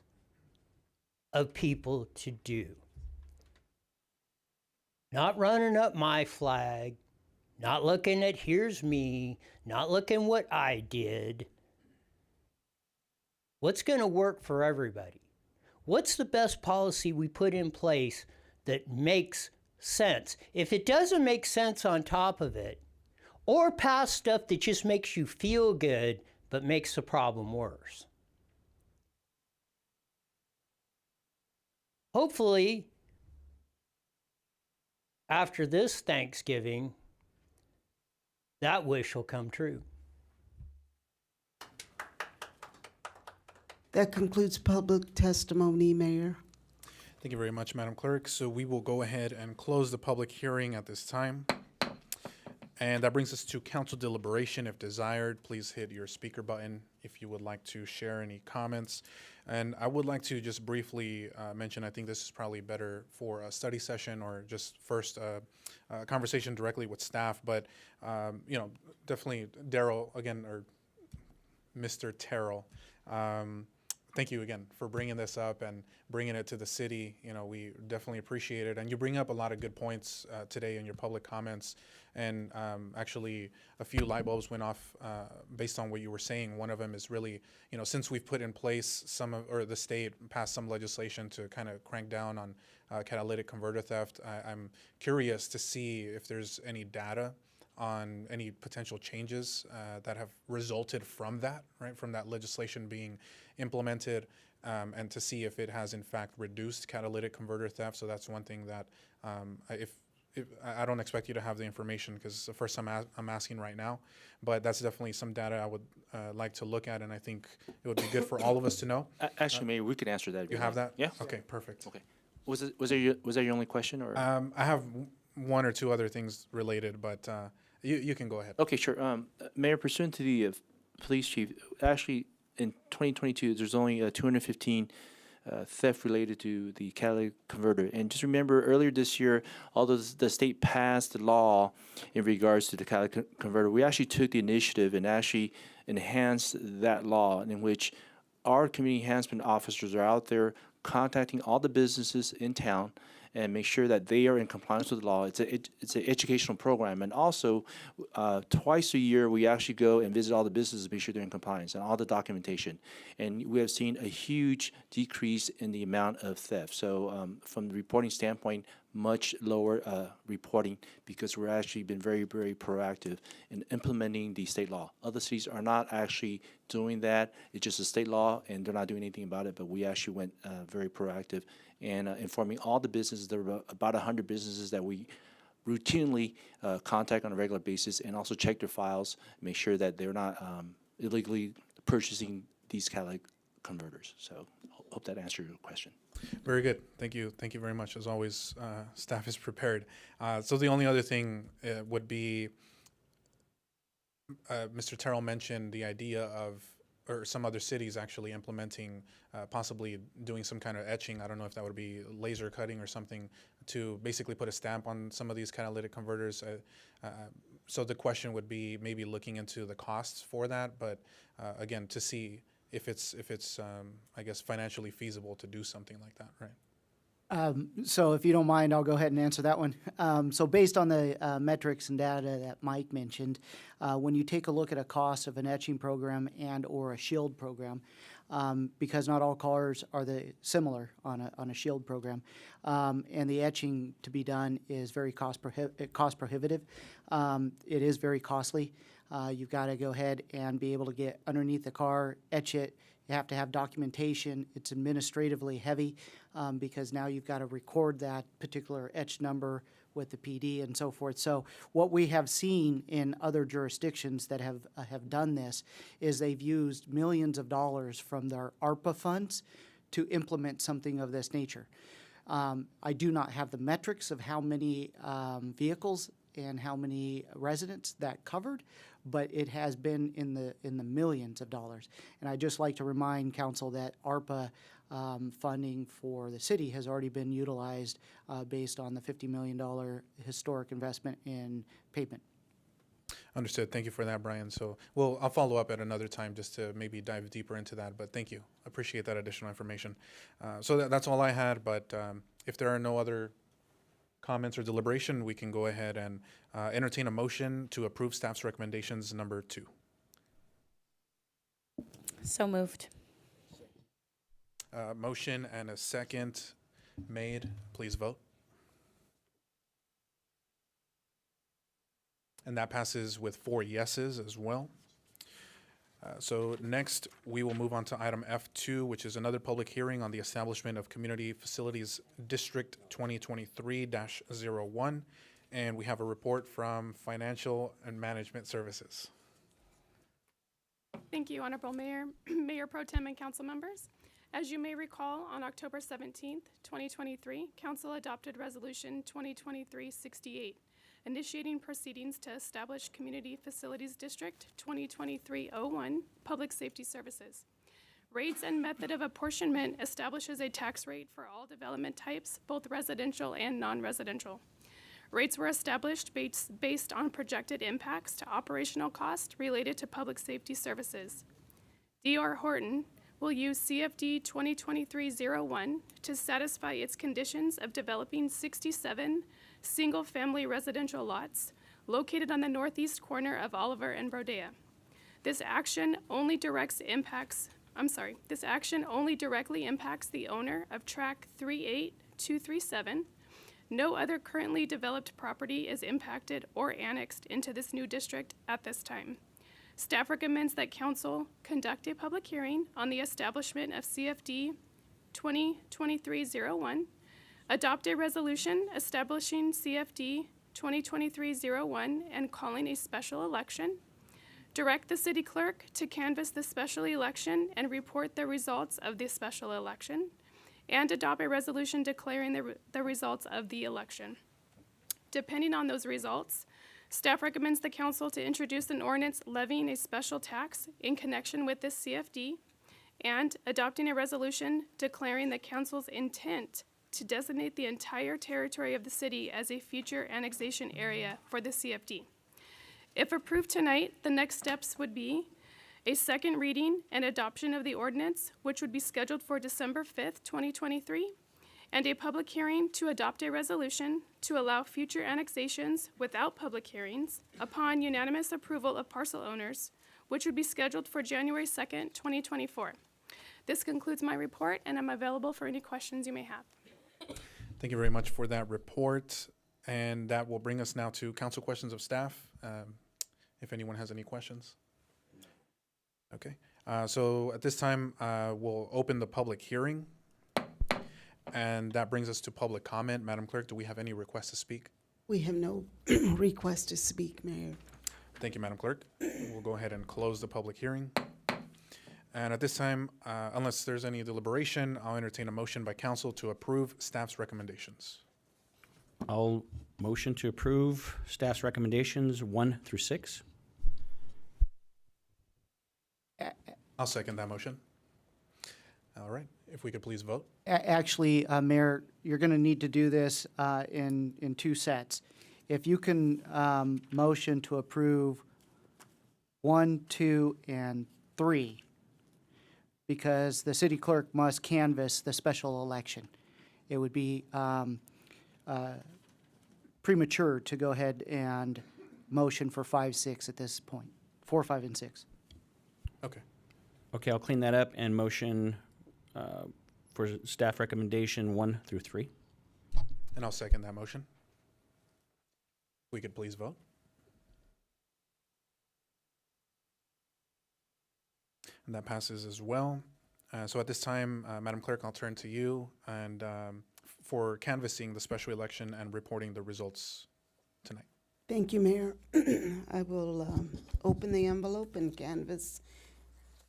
of people to do. Not running up my flag, not looking at here's me, not looking what I did. What's going to work for everybody? What's the best policy we put in place that makes sense? If it doesn't make sense on top of it, or pass stuff that just makes you feel good but makes the problem worse. Hopefully, after this Thanksgiving, that wish will come true. That concludes public testimony, Mayor. Thank you very much, Madam Clerk. So we will go ahead and close the public hearing at this time. And that brings us to council deliberation. If desired, please hit your speaker button if you would like to share any comments. And I would like to just briefly mention, I think this is probably better for a study session or just first conversation directly with staff. But, you know, definitely Daryl, again, or Mr. Terrell, thank you again for bringing this up and bringing it to the city. You know, we definitely appreciate it. And you bring up a lot of good points today in your public comments. And actually, a few light bulbs went off based on what you were saying. One of them is really, you know, since we've put in place or the state passed some legislation to kind of crank down on catalytic converter theft, I'm curious to see if there's any data on any potential changes that have resulted from that, right, from that legislation being implemented, and to see if it has in fact reduced catalytic converter theft. So that's one thing that if I don't expect you to have the information because it's the first time I'm asking right now, but that's definitely some data I would like to look at, and I think it would be good for all of us to know. Actually, Mayor, we could answer that. if You have want. that? Yeah. Okay, perfect. Okay. Was that your only question, or? I have one or two other things related, but you can go ahead. Okay, sure. Mayor, pursuant to the police chief, actually in 2022, there's only 215 theft related to the catalytic converter. And just remember, earlier this year, although the state passed the law in regards to the catalytic converter, we actually took the initiative and actually enhanced that law, in which our community enhancement officers are out there contacting all the businesses in town and make sure that they are in compliance with the law. It's an educational program. And also, twice a year, we actually go and visit all the businesses to make sure they're in compliance and all the documentation. And we have seen a huge decrease in the amount of theft. So from the reporting standpoint, much lower reporting, because we're actually been very, very proactive in implementing the state law. Other cities are not actually doing that. It's just a state law, and they're not doing anything about it, but we actually went very proactive and informing all the businesses. There were about 100 businesses that we routinely contact on a regular basis, and also check their files, make sure that they're not illegally purchasing these catalytic converters. So hope that answered your question. Very good. Thank you. Thank you very much. As always, staff is prepared. So the only other thing would be, Mr. Terrell mentioned the idea of, or some other cities actually implementing, possibly doing some kind of etching. I don't know if that would be laser cutting or something, to basically put a stamp on some of these catalytic converters. So the question would be maybe looking into the costs for that, but again, to see if it's I guess financially feasible to do something like that, right? So if you don't mind, I'll go ahead and answer that one. So based on the metrics and data that Mike mentioned, when you take a look at a cost of an etching program and or a shield program, because not all cars are similar on a shield program, and the etching to be done is very cost prohibitive. It is very costly. You've got to go ahead and be able to get underneath the car, etch it. You have to have documentation. It's administratively heavy because now you've got to record that particular etch number with the PD and so forth. So what we have seen in other jurisdictions that have done this is they've used millions of dollars from their ARPA funds to implement something of this nature. I do not have the metrics of how many vehicles and how many residents that covered, but it has been in the millions of dollars. And I'd just like to remind council that ARPA funding for the city has already been utilized based on the $50 million historic investment in pavement. Understood. Thank you for that, Brian. So, I'll follow up at another time just to maybe dive deeper into that, but thank you. Appreciate that additional information. So that's all I had, but if there are no other comments or deliberation, we can go ahead and entertain a motion to approve staff's recommendations number 2. So moved. Motion and a second made. Please vote. And that passes with 4 yeses as well. So next, we will move on to item F2, which is another public hearing on the establishment of Community Facilities District 2023-01. And we have a report from Financial and Management Services. Thank you, Honorable Mayor, Mayor Pro Tem, and council members. As you may recall, on October 17th, 2023, Council adopted Resolution 2023-68, initiating proceedings to establish Community Facilities District 2023-01 Public Safety Services. Rates and method of apportionment establishes a tax rate for all development types, both residential and non-residential. Rates were established based on projected impacts to operational costs related to public safety services. D.R. Horton will use CFD 2023-01 to satisfy its conditions of developing 67 single-family residential lots located on the northeast corner of Oliver and Rodeo. This action only directly impacts the owner of Tract 38237. No other currently developed property is impacted or annexed into this new district at this time. Staff recommends that council conduct a public hearing on the establishment of CFD 2023-01, adopt a resolution establishing CFD 2023-01 and calling a special election, direct the city clerk to canvass the special election and report the results of the special election, and adopt a resolution declaring the results of the election. Depending on those results, staff recommends the council to introduce an ordinance levying a special tax in connection with this CFD and adopting a resolution declaring the council's intent to designate the entire territory of the city as a future annexation area for the CFD. If approved tonight, the next steps would be a second reading and adoption of the ordinance, which would be scheduled for December 5th, 2023, and a public hearing to adopt a resolution to allow future annexations without public hearings upon unanimous approval of parcel owners, which would be scheduled for January 2nd, 2024. This concludes my report, and I'm available for any questions you may have. Thank you very much for that report. And that will bring us now to council questions of staff. If anyone has any questions. Okay. So at this time, we'll open the public hearing. And that brings us to public comment. Madam Clerk, do we have any requests to speak? We have no request to speak, Mayor. Thank you, Madam Clerk. We'll go ahead and close the public hearing. And at this time, unless there's any deliberation, I'll entertain a motion by council to approve staff's recommendations. I'll motion to approve staff's recommendations 1 through 6. I'll second that motion. All right. If we could please vote. Actually, Mayor, you're going to need to do this in two sets. If you can motion to approve 1, 2, and 3, because the city clerk must canvass the special election. It would be premature to go ahead and motion for 5, 6 at this point. 4, 5, and 6. Okay. Okay, I'll clean that up and motion for staff recommendation 1 through 3. And I'll second that motion. If we could please vote. And that passes as well. So at this time, Madam Clerk, I'll turn to you and for canvassing the special election and reporting the results tonight. Thank you, Mayor. I will open the envelope and canvass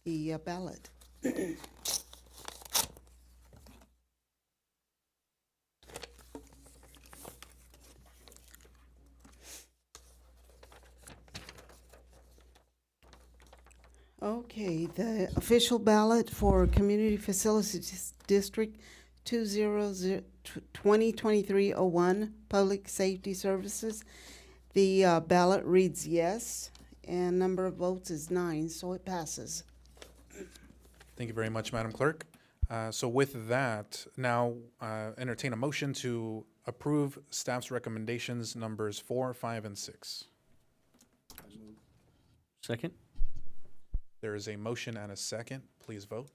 the ballot. Okay, the official ballot for Community Facilities District 2023-01 Public Safety Services. The ballot reads yes, and number of votes is 9, so it passes. Thank you very much, Madam Clerk. So with that, now entertain a motion to approve staff's recommendations numbers 4, 5, and 6. Second. There is a motion and a second. Please vote.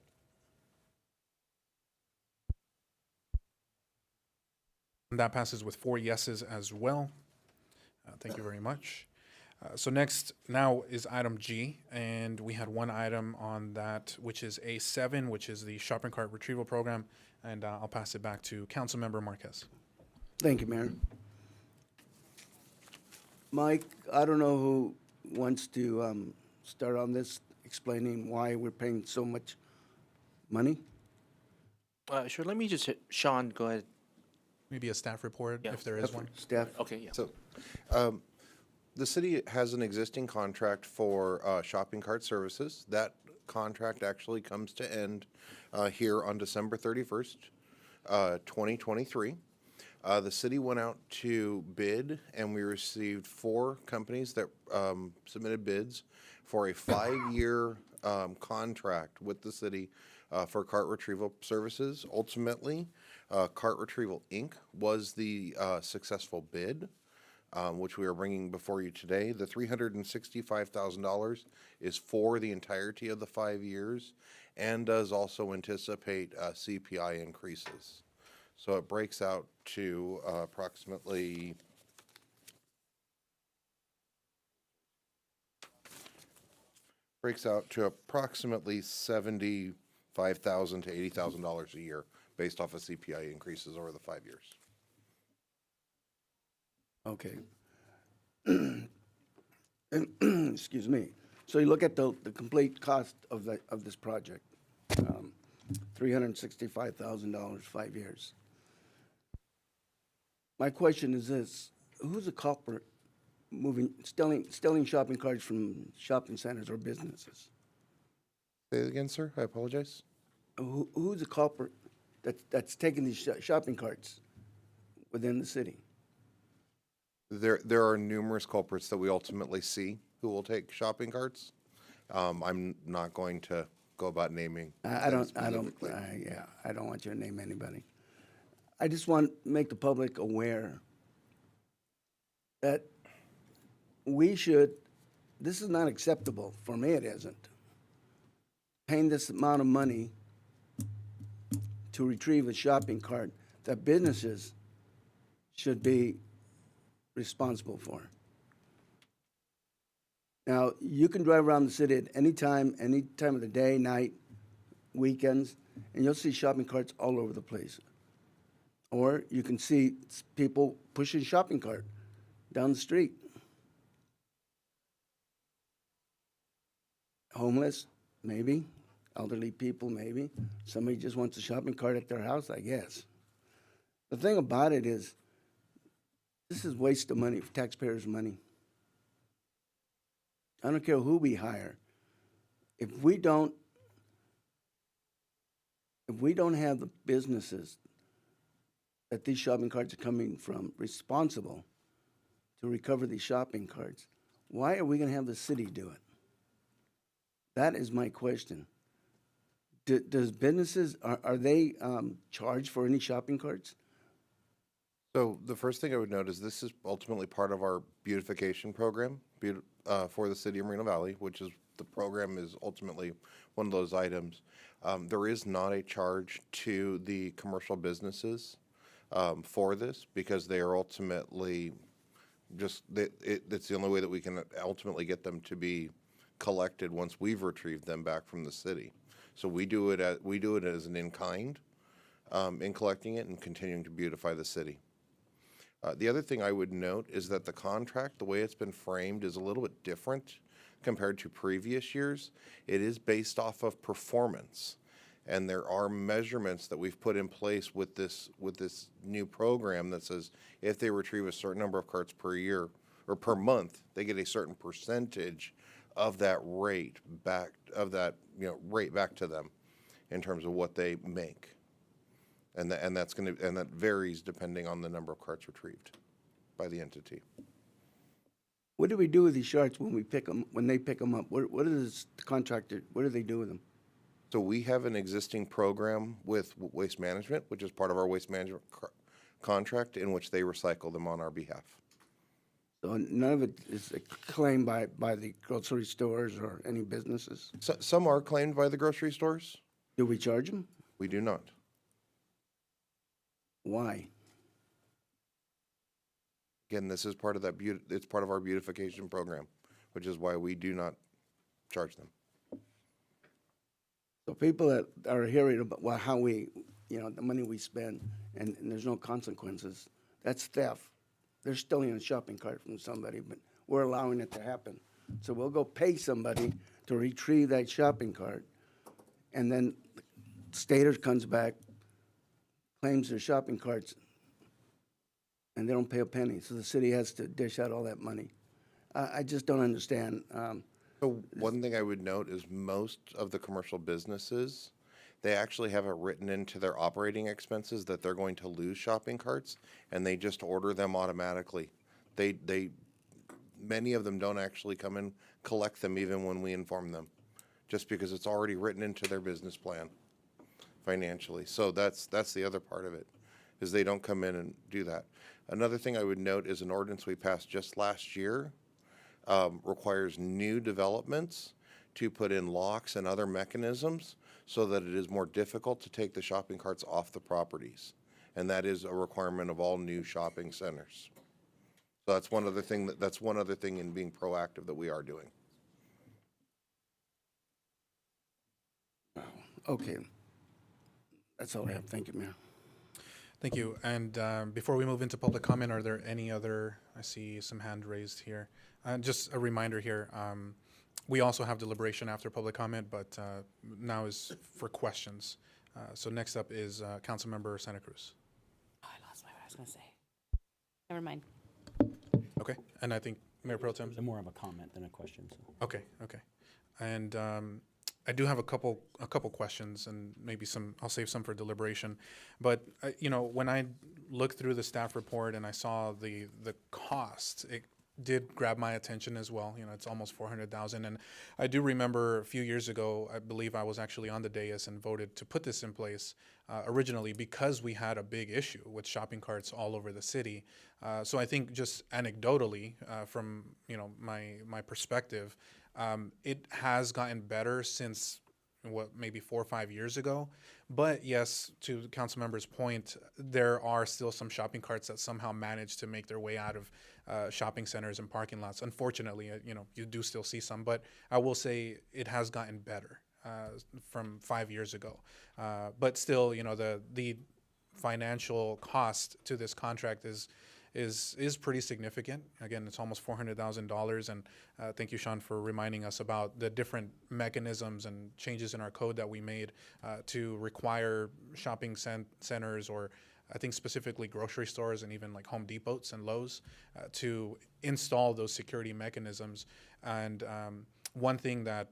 And that passes with 4 yeses as well. Thank you very much. So next now is item G, and we had one item on that, which is A7, which is the shopping cart retrieval program, and I'll pass it back to Councilmember Marquez. Thank you, Mayor. Mike, I don't know who wants to start on this, explaining why we're paying so much money. Sure, let me just hit, Sean, go ahead. Maybe a staff report if there is one. Staff. Okay, yeah. So The city has an existing contract for shopping cart services. That contract actually comes to end here on December 31st, 2023. The city went out to bid, and we received 4 companies that submitted bids for a 5-year contract with the city for cart retrieval services. Ultimately, Cart Retrieval Inc. was the successful bid, which we are bringing before you today. The $365,000 is for the entirety of the 5 years and does also anticipate CPI increases. So it breaks out to approximately $75,000 to $80,000 a year based off of CPI increases over the 5 years. Okay. Excuse me. So you look at the complete cost of this project, $365,000, 5 years. My question is this: who's the culprit stealing shopping carts from shopping centers or businesses? Say it again, sir. I apologize. Who's the culprit that's taking these shopping carts within the city? There are numerous culprits that we ultimately see who will take shopping carts. I'm not going to go about naming. I don't want you to name anybody. I just want to make the public aware that this is not acceptable. For me, it isn't. Paying this amount of money to retrieve a shopping cart that businesses should be responsible for. Now, you can drive around the city at any time of the day, night, weekends, and you'll see shopping carts all over the place. Or you can see people pushing shopping cart down the street. Homeless, maybe. Elderly people, maybe. Somebody just wants a shopping cart at their house, I guess. The thing about it is, this is waste of money, taxpayers' money. I don't care who we hire. If we don't have the businesses that these shopping carts are coming from responsible to recover these shopping carts, why are we going to have the city do it? That is my question. Does businesses, are they charged for any shopping carts? So the first thing I would note is this is ultimately part of our beautification program for the city of Moreno Valley, which is the program is ultimately one of those items. There is not a charge to the commercial businesses for this because they are ultimately it's the only way that we can ultimately get them to be collected once we've retrieved them back from the city. So we do it as an in-kind in collecting it and continuing to beautify the city. The other thing I would note is that the contract, the way it's been framed, is a little bit different compared to previous years. It is based off of performance, and there are measurements that we've put in place with this new program that says if they retrieve a certain number of carts per year or per month, they get a certain percentage of that rate back to them in terms of what they make. And that varies depending on the number of carts retrieved by the entity. What do we do with these carts when they pick them up? What is the contractor? What do they do with them? So we have an existing program with Waste Management, which is part of our Waste Management contract, in which they recycle them on our behalf. So none of it is claimed by the grocery stores or any businesses? So, some are claimed by the grocery stores. Do we charge them? We do not. Why? Again, this is part of it's part of our beautification program, which is why we do not charge them. So people that are hearing about how the money we spend and there's no consequences, that's theft. They're stealing a shopping cart from somebody, but we're allowing it to happen. So we'll go pay somebody to retrieve that shopping cart, and then the stater comes back, claims their shopping carts and they don't pay a penny, so the city has to dish out all that money. I just don't understand. So one thing I would note is most of the commercial businesses, they actually have it written into their operating expenses that they're going to lose shopping carts, and they just order them automatically. Many of them don't actually come and collect them even when we inform them, just because it's already written into their business plan financially. So that's the other part of it, is they don't come in and do that. Another thing I would note is an ordinance we passed just last year requires new developments to put in locks and other mechanisms so that it is more difficult to take the shopping carts off the properties. And that is a requirement of all new shopping centers. So that's one other thing in being proactive that we are doing. Okay. That's all I have. Thank you, Mayor. Thank you. And before we move into public comment, are there any other, I see some hand raised here. Just a reminder here, we also have deliberation after public comment, but now is for questions. So next up is Councilmember Santa Cruz. Oh, I lost what I was going to say. Never mind. Okay, and I think Mayor Pro Tem. It's more of a comment than a question. So. Okay. And I do have a couple questions, and maybe I'll save some for deliberation. But when I looked through the staff report and I saw the cost, it did grab my attention as well. It's almost $400,000, and I do remember a few years ago, I believe I was actually on the dais and voted to put this in place originally because we had a big issue with shopping carts all over the city. So I think just anecdotally, from my perspective, it has gotten better since maybe 4 or 5 years ago. But yes, to the council member's point, there are still some shopping carts that somehow manage to make their way out of shopping centers and parking lots. Unfortunately, you do still see some, but I will say it has gotten better from 5 years ago. But still, the financial cost to this contract is pretty significant. Again, it's almost $400,000, and thank you, Sean, for reminding us about the different mechanisms and changes in our code that we made to require shopping centers, or I think specifically grocery stores and even like Home Depots and Lowe's to install those security mechanisms. And one thing that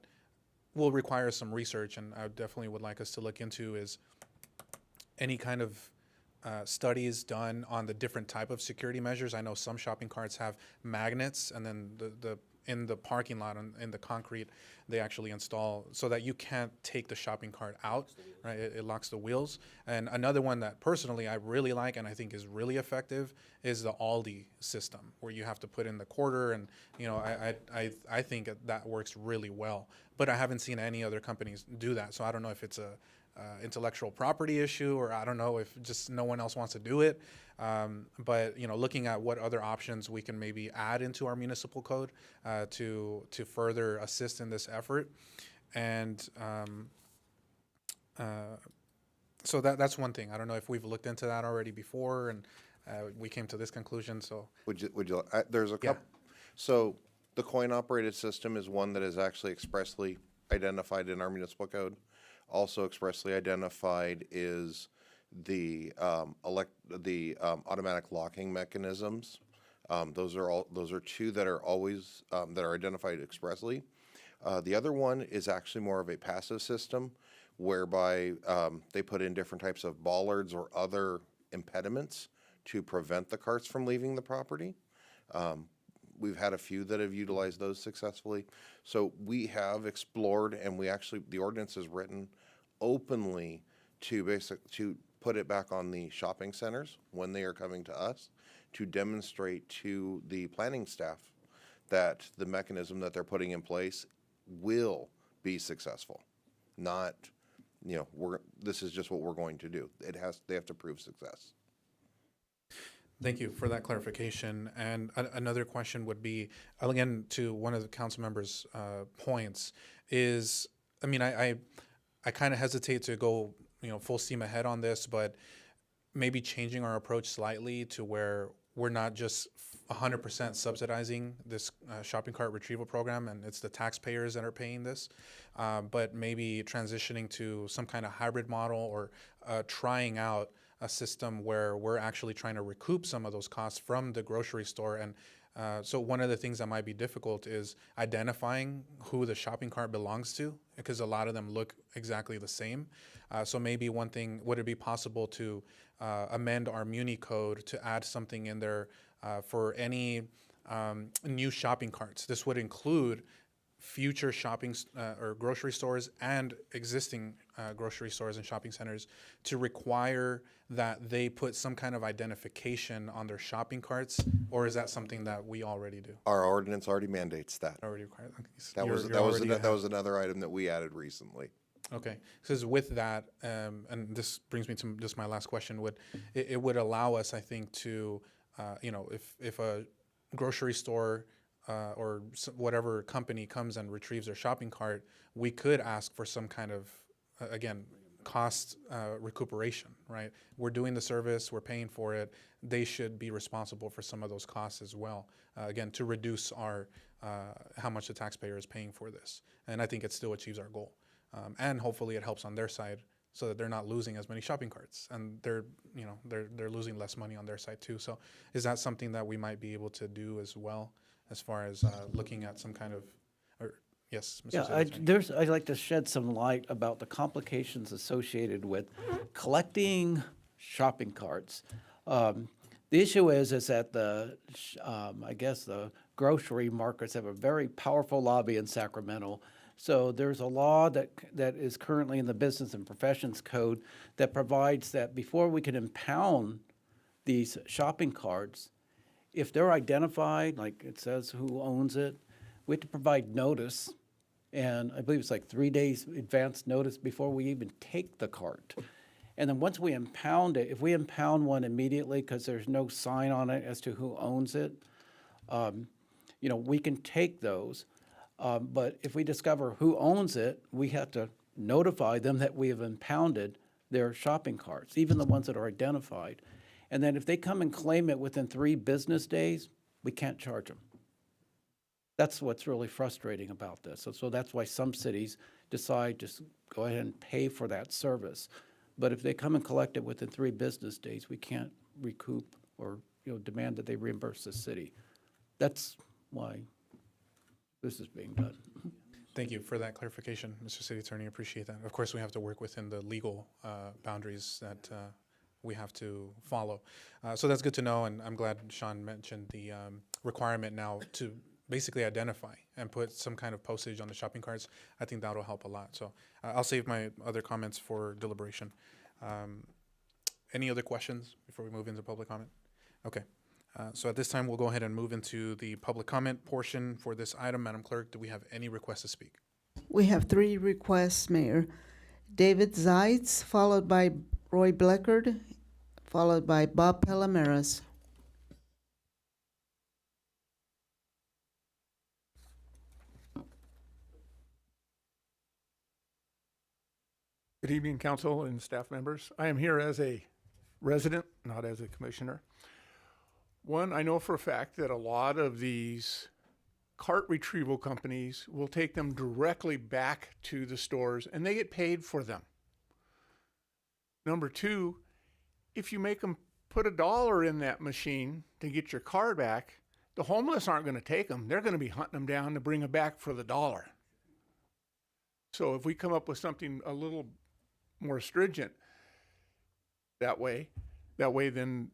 will require some research, and I definitely would like us to look into, is any kind of studies done on the different type of security measures. I know some shopping carts have magnets, and then in the parking lot, in the concrete, they actually install so that you can't take the shopping cart out, right? It locks the wheels. And another one that personally I really like and I think is really effective is the Aldi system, where you have to put in the quarter, and I think that works really well. But I haven't seen any other companies do that, so I don't know if it's a intellectual property issue, or I don't know if just no one else wants to do it. But looking at what other options we can maybe add into our municipal code to further assist in this effort, and so that's one thing. I don't know if we've looked into that already before, and we came to this conclusion. So would you? There's a couple. Yeah. So the coin operated system is one that is actually expressly identified in our municipal code. Also expressly identified is the automatic locking mechanisms. Those are two that are always that are identified expressly. The other one is actually more of a passive system, whereby they put in different types of bollards or other impediments to prevent the carts from leaving the property. We've had a few that have utilized those successfully. So we have explored, and the ordinance is written openly to put it back on the shopping centers when they are coming to us, to demonstrate to the planning staff that the mechanism that they're putting in place will be successful. Not, this is just what we're going to do. They have to prove success. Thank you for that clarification. And another question would be, again, to one of the council members' points is, I kind of hesitate to go, full steam ahead on this, but maybe changing our approach slightly to where we're not just 100% subsidizing this shopping cart retrieval program, and it's the taxpayers that are paying this, but maybe transitioning to some kind of hybrid model, or trying out a system where we're actually trying to recoup some of those costs from the grocery store. And so one of the things that might be difficult is identifying who the shopping cart belongs to, because a lot of them look exactly the same. So maybe one thing, would it be possible to amend our Muni code to add something in there for any new shopping carts? This would include future shopping or grocery stores and existing grocery stores and shopping centers, to require that they put some kind of identification on their shopping carts, or is that something that we already do? Our ordinance already mandates that. Already required. Okay. That was another item that we added recently. Okay, because with that, and this brings me to just my last question, it would allow us, I think, to, if a grocery store or whatever company comes and retrieves their shopping cart, we could ask for some kind of, again, cost recuperation, right? We're doing the service, we're paying for it. They should be responsible for some of those costs as well, again, to reduce our how much the taxpayer is paying for this. And I think it still achieves our goal. And hopefully it helps on their side, so that they're not losing as many shopping carts, and they're losing less money on their side too. So is that something that we might be able to do as well, as far as looking at some kind of, or yes, Mr. Yeah, I'd like to shed some light about the complications associated with collecting shopping carts. The issue is that I guess the grocery markets have a very powerful lobby in Sacramento. So there's a law that is currently in the Business and Professions Code that provides that before we can impound these shopping carts, if they're identified, like it says who owns it, we have to provide notice, and I believe it's like 3 days advance notice before we even take the cart. And then once we impound it, if we impound one immediately because there's no sign on it as to who owns it, we can take those. But if we discover who owns it, we have to notify them that we have impounded their shopping carts, even the ones that are identified. And then if they come and claim it within 3 business days, we can't charge them. That's what's really frustrating about this. So that's why some cities decide just go ahead and pay for that service. But if they come and collect it within 3 business days, we can't recoup or demand that they reimburse the city. That's why this is being done. Thank you for that clarification, Mr. City Attorney. Appreciate that. Of course, we have to work within the legal boundaries that we have to follow. So that's good to know, and I'm glad Sean mentioned the requirement now to basically identify and put some kind of postage on the shopping carts. I think that'll help a lot. So I'll save my other comments for deliberation. Any other questions before we move into public comment? Okay. So at this time, we'll go ahead and move into the public comment portion for this item. Madam Clerk, do we have any requests to speak? We have 3 requests, Mayor. David Zeitz, followed by Roy Bleckard, followed by Bob Palomares. Good evening, council and staff members. I am here as a resident, not as a commissioner. One, I know for a fact that a lot of these cart retrieval companies will take them directly back to the stores and they get paid for them. Number 2, if you make them put $1 in that machine to get your car back, the homeless aren't going to take them. They're going to be hunting them down to bring them back for the $1. So if we come up with something a little more stringent that way then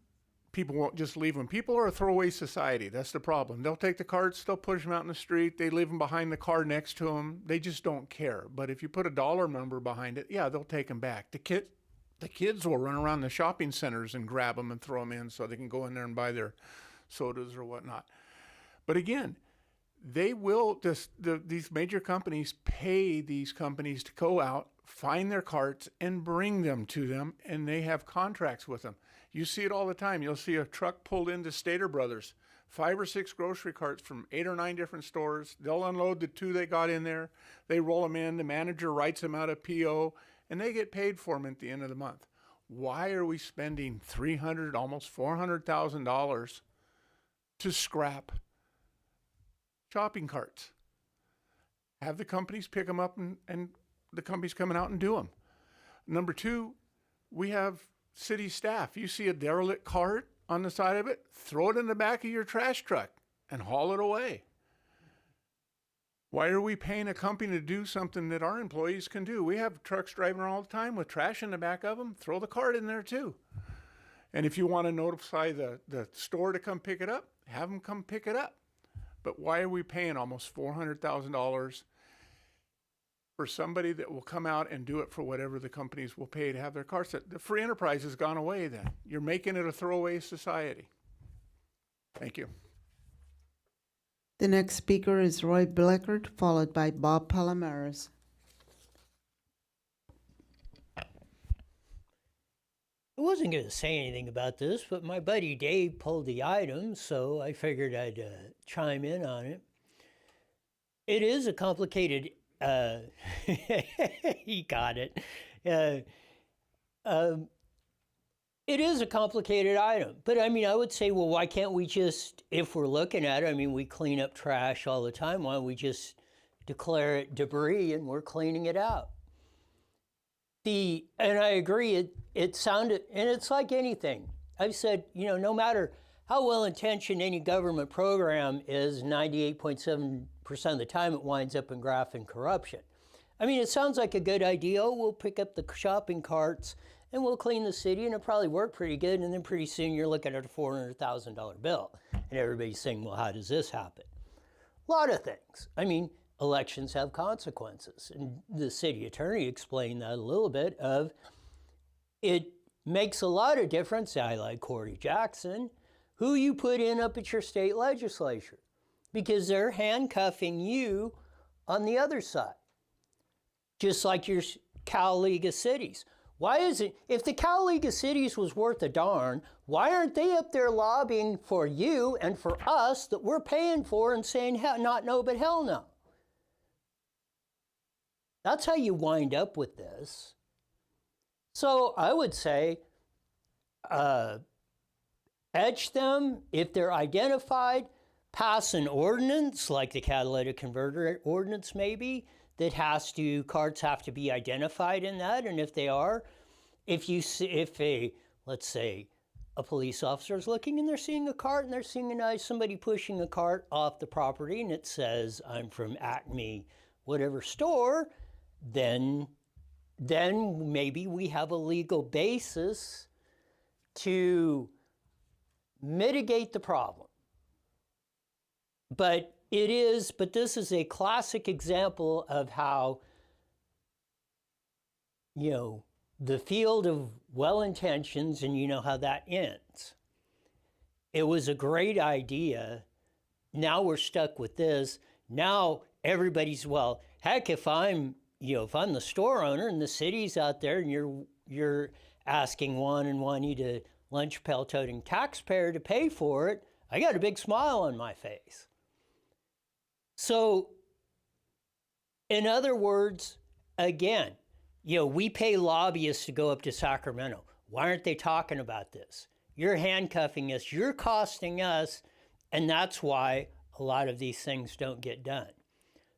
people won't just leave them. People are a throwaway society. That's the problem. They'll take the carts, they'll push them out in the street, they leave them behind the car next to them. They just don't care. But if you put a $1 number behind it, yeah, they'll take them back. The kids will run around the shopping centers and grab them and throw them in so they can go in there and buy their sodas or whatnot. But again, they will these major companies pay these companies to go out, find their carts, and bring them to them, and they have contracts with them. You see it all the time. You'll see a truck pulled into Stater Brothers, 5 or 6 grocery carts from 8 or 9 different stores. They'll unload the 2 they got in there. They roll them in. The manager writes them out a PO, and they get paid for them at the end of the month. Why are we spending $300,000, almost $400,000 to scrap shopping carts? Have the companies pick them up and the companies coming out and do them. Number 2, we have city staff, you see a derelict cart on the side of it, throw it in the back of your trash truck and haul it away. Why are we paying a company to do something that our employees can do? We have trucks driving around all the time with trash in the back of them. Throw the cart in there too. And if you want to notify the store to come pick it up, have them come pick it up. But why are we paying almost $400,000 for somebody that will come out and do it for whatever the companies will pay to have their carts? The free enterprise has gone away then. You're making it a throwaway society. Thank you. The next speaker is Roy Bleckert, followed by Bob Palomares. I wasn't going to say anything about this, but my buddy Dave pulled the item, so I figured I'd chime in on it. It is a complicated, he got it. It is a complicated item, but I mean, I would say, well, why can't we just, if we're looking at it, I mean, we clean up trash all the time, why don't we just declare it debris and we're cleaning it out? And I agree, it sounded, and it's like anything. I've said, you know, no matter how well-intentioned any government program is, 98.7% of the time it winds up in graft and corruption. I mean, it sounds like a good idea. Oh, we'll pick up the shopping carts and we'll clean the city, and it'll probably work pretty good, and then pretty soon you're looking at a $400,000 bill, and everybody's saying, well, how does this happen? A lot of things. I mean, elections have consequences, and the city attorney explained that a little bit of, it makes a lot of difference, I like Corey Jackson, who you put in up at your state legislature, because they're handcuffing you on the other side, just like your Cal League of Cities. Why is it, if the Cal League of Cities was worth a darn, why aren't they up there lobbying for you and for us that we're paying for and saying, not no, but hell no? That's how you wind up with this. So I would say, edge them if they're identified, pass an ordinance like the catalytic converter ordinance maybe, that has to, carts have to be identified in that, and if they are, if let's say, a police officer is looking and they're seeing a cart and they're seeing somebody pushing a cart off the property and it says, I'm from Acme, whatever store, then maybe we have a legal basis to mitigate the problem. But this is a classic example of how, you know, the field of well-intentions, and you know how that ends. It was a great idea. Now we're stuck with this. Now everybody's, well, heck, if I'm the store owner and the city's out there and you're asking Juan and Juanita lunch pail toting taxpayer to pay for it, I got a big smile on my face. So, in other words, again, we pay lobbyists to go up to Sacramento. Why aren't they talking about this? You're handcuffing us, you're costing us, and that's why a lot of these things don't get done.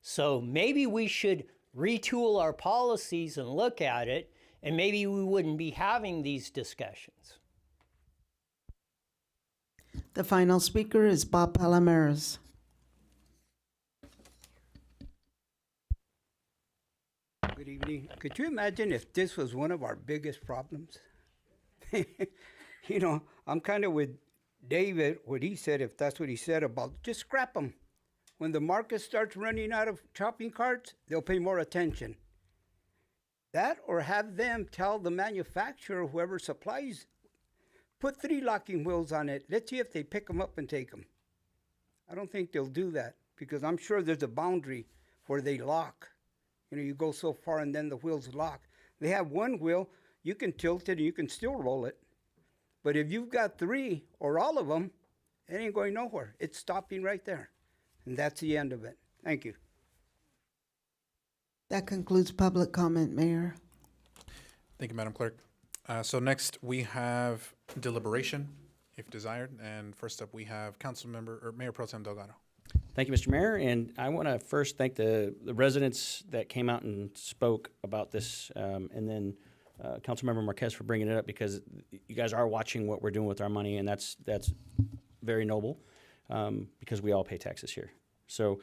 So maybe we should retool our policies and look at it, and maybe we wouldn't be having these discussions. The final speaker is Bob Palomares. Good evening. Could you imagine if this was one of our biggest problems? I'm kind of with David, what he said, if that's what he said about just scrap them. When the market starts running out of shopping carts, they'll pay more attention. That, or have them tell the manufacturer, whoever supplies, put 3 locking wheels on it. Let's see if they pick them up and take them. I don't think they'll do that, because I'm sure there's a boundary where they lock. You go so far and then the wheels lock. They have 1 wheel, you can tilt it and you can still roll it. But if you've got 3 or all of them, it ain't going nowhere. It's stopping right there. And that's the end of it. Thank you. That concludes public comment, Mayor. Thank you, Madam Clerk. So next we have deliberation, if desired. And first up we have Mayor Pro Tem Delgado. Thank you, Mr. Mayor, and I want to first thank the residents that came out and spoke about this, and then Councilmember Marquez for bringing it up, because you guys are watching what we're doing with our money, and that's very noble, because we all pay taxes here. So,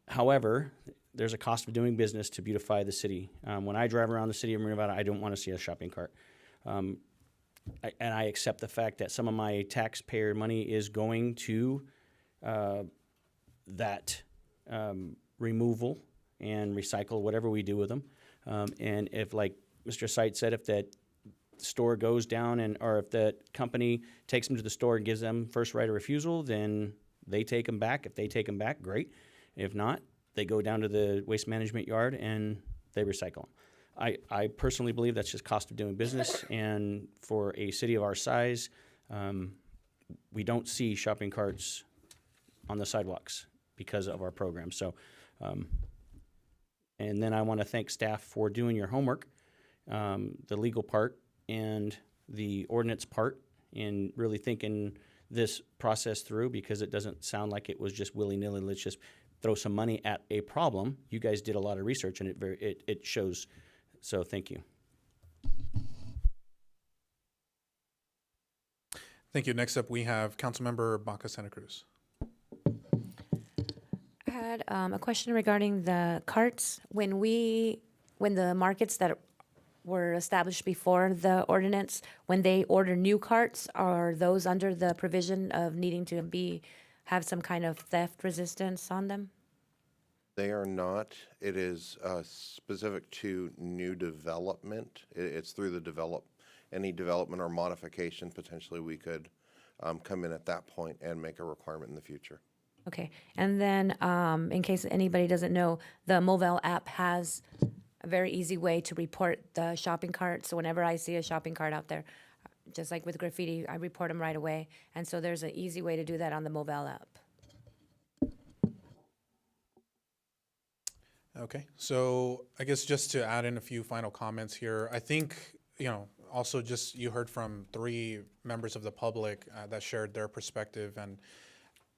however, there's a cost of doing business to beautify the city. When I drive around the city of Moreno Valley, I don't want to see a shopping cart. And I accept the fact that some of my taxpayer money is going to that removal and recycle, whatever we do with them. And if, like Mr. Sight said, if that store goes down or if that company takes them to the store and gives them first right of refusal, then they take them back. If they take them back, great. If not, they go down to the waste management yard and they recycle them. I personally believe that's just cost of doing business, and for a city of our size, we don't see shopping carts on the sidewalks because of our program. So, and then I want to thank staff for doing your homework, the legal part and the ordinance part, and really thinking this process through, because it doesn't sound like it was just willy-nilly, let's just throw some money at a problem. You guys did a lot of research, and it shows. So thank you. Thank you. Next up, we have Councilmember Baca Santa Cruz. I had a question regarding the carts. When the markets that were established before the ordinance, when they order new carts, are those under the provision of needing to have some kind of theft resistance on them? They are not. It is specific to new development. It's through any development or modification. Potentially, we could come in at that point and make a requirement in the future. Okay. And then in case anybody doesn't know, the Movell app has a very easy way to report the shopping cart. So whenever I see a shopping cart out there, just like with graffiti, I report them right away. And so there's an easy way to do that on the Movell app. Okay, so I guess just to add in a few final comments here, I think, also just you heard from 3 members of the public that shared their perspective, and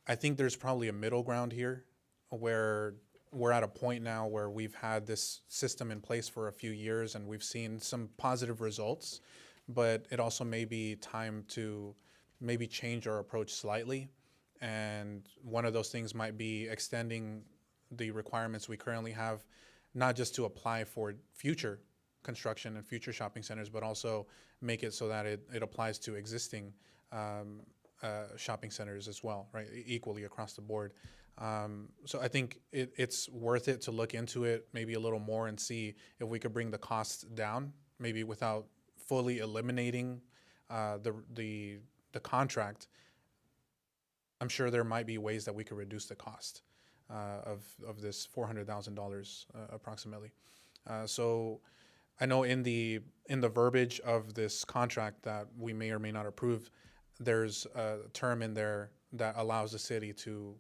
I think there's probably a middle ground here where we're at a point now where we've had this system in place for a few years and we've seen some positive results, but it also may be time to maybe change our approach slightly. And one of those things might be extending the requirements we currently have, not just to apply for future construction and future shopping centers, but also make it so that it applies to existing shopping centers as well, right? Equally across the board. So I think it's worth it to look into it maybe a little more and see if we could bring the costs down, maybe without fully eliminating the contract. I'm sure there might be ways that we could reduce the cost of this $400,000 approximately. So I know in the verbiage of this contract that we may or may not approve, there's a term in there that allows the city to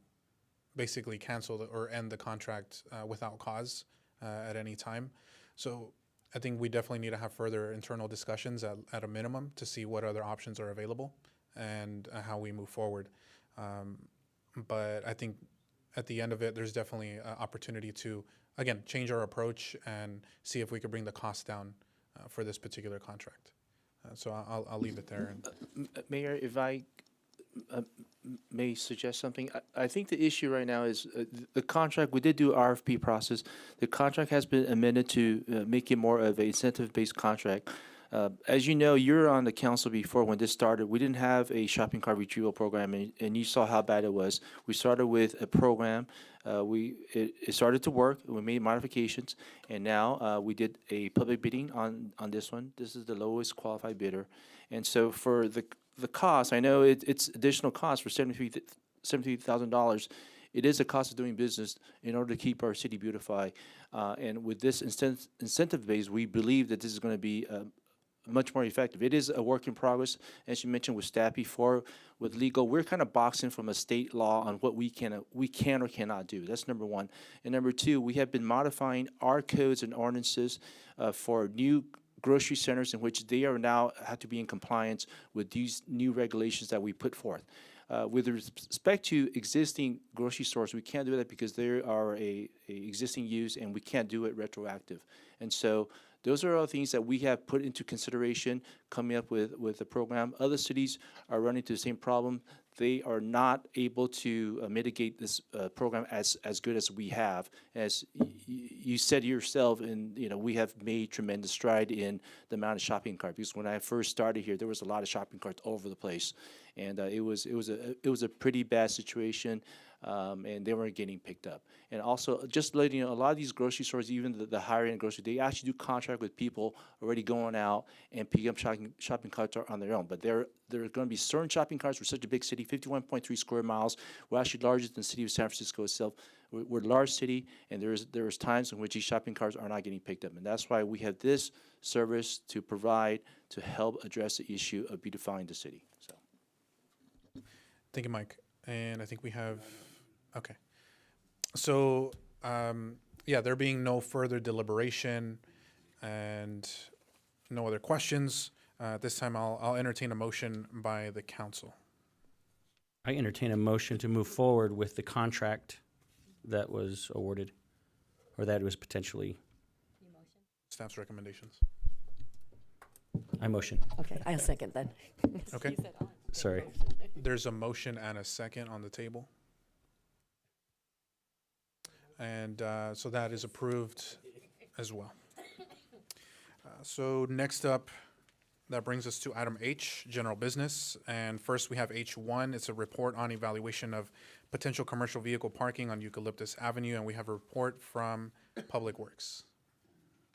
basically cancel or end the contract without cause at any time. So I think we definitely need to have further internal discussions at a minimum to see what other options are available and how we move forward. But I think at the end of it, there's definitely an opportunity to, again, change our approach and see if we could bring the cost down for this particular contract. So I'll leave it there. Mayor, if I may suggest something, I think the issue right now is the contract. We did do RFP process. The contract has been amended to make it more of an incentive-based contract. As you know, you were on the council before when this started. We didn't have a shopping cart retrieval program, and you saw how bad it was. We started with a program. It started to work. We made modifications, and now we did a public bidding on this one. This is the lowest qualified bidder, and so for the cost, I know it's additional cost for $73,000. It is a cost of doing business in order to keep our city beautified, and with this incentive base, we believe that this is going to be much more effective. It is a work in progress, as you mentioned with staff before. With legal, we're kind of boxing from a state law on what we can or cannot do. That's number one. And number two, we have been modifying our codes and ordinances for new grocery centers in which they are now have to be in compliance with these new regulations that we put forth. With respect to existing grocery stores, we can't do that because they are a existing use and we can't do it retroactive. And so those are all things that we have put into consideration coming up with the program. Other cities are running into the same problem. They are not able to mitigate this program as good as we have. As you said yourself, and we have made tremendous stride in the amount of shopping carts. Because when I first started here, there was a lot of shopping carts all over the place, and it was a pretty bad situation. And they weren't getting picked up. And also, just letting you know, a lot of these grocery stores, even the higher end grocery, they actually do contract with people already going out and picking up shopping carts on their own. But there are going to be certain shopping carts. We're such a big city, 51.3 square miles. We're actually larger than the city of San Francisco itself. We're a large city, and there's times in which these shopping carts are not getting picked up. And that's why we have this service to provide to help address the issue of beautifying the city. So, Thank you, Mike. And I think we have. Okay. So, there being no further deliberation and no other questions, this time I'll entertain a motion by the council. I entertain a motion to move forward with the contract that was awarded, or that was potentially. Staff's recommendations. I motion. Okay, I'll second that. Okay. Sorry. There's a motion and a second on the table. And so that is approved as well. So next up, that brings us to item H, general business. And first we have H1. It's a report on evaluation of potential commercial vehicle parking on Eucalyptus Avenue. And we have a report from Public Works.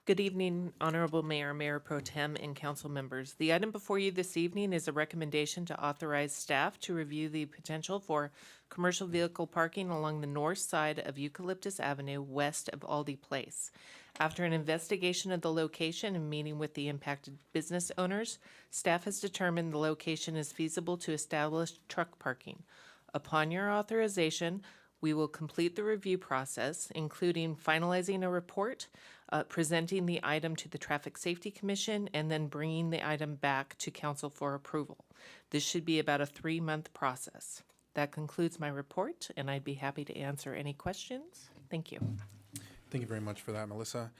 Good evening, Honorable Mayor, Mayor Pro Tem, and council members. The item before you this evening is a recommendation to authorize staff to review the potential for commercial vehicle parking along the north side of Eucalyptus Avenue west of Aldi Place. After an investigation of the location and meeting with the impacted business owners, staff has determined the location is feasible to establish truck parking. Upon your authorization, we will complete the review process, including finalizing a report, presenting the item to the Traffic Safety Commission, and then bringing the item back to council for approval. This should be about a 3-month process. That concludes my report, and I'd be happy to answer any questions. Thank you. Thank you very much for that, Melissa.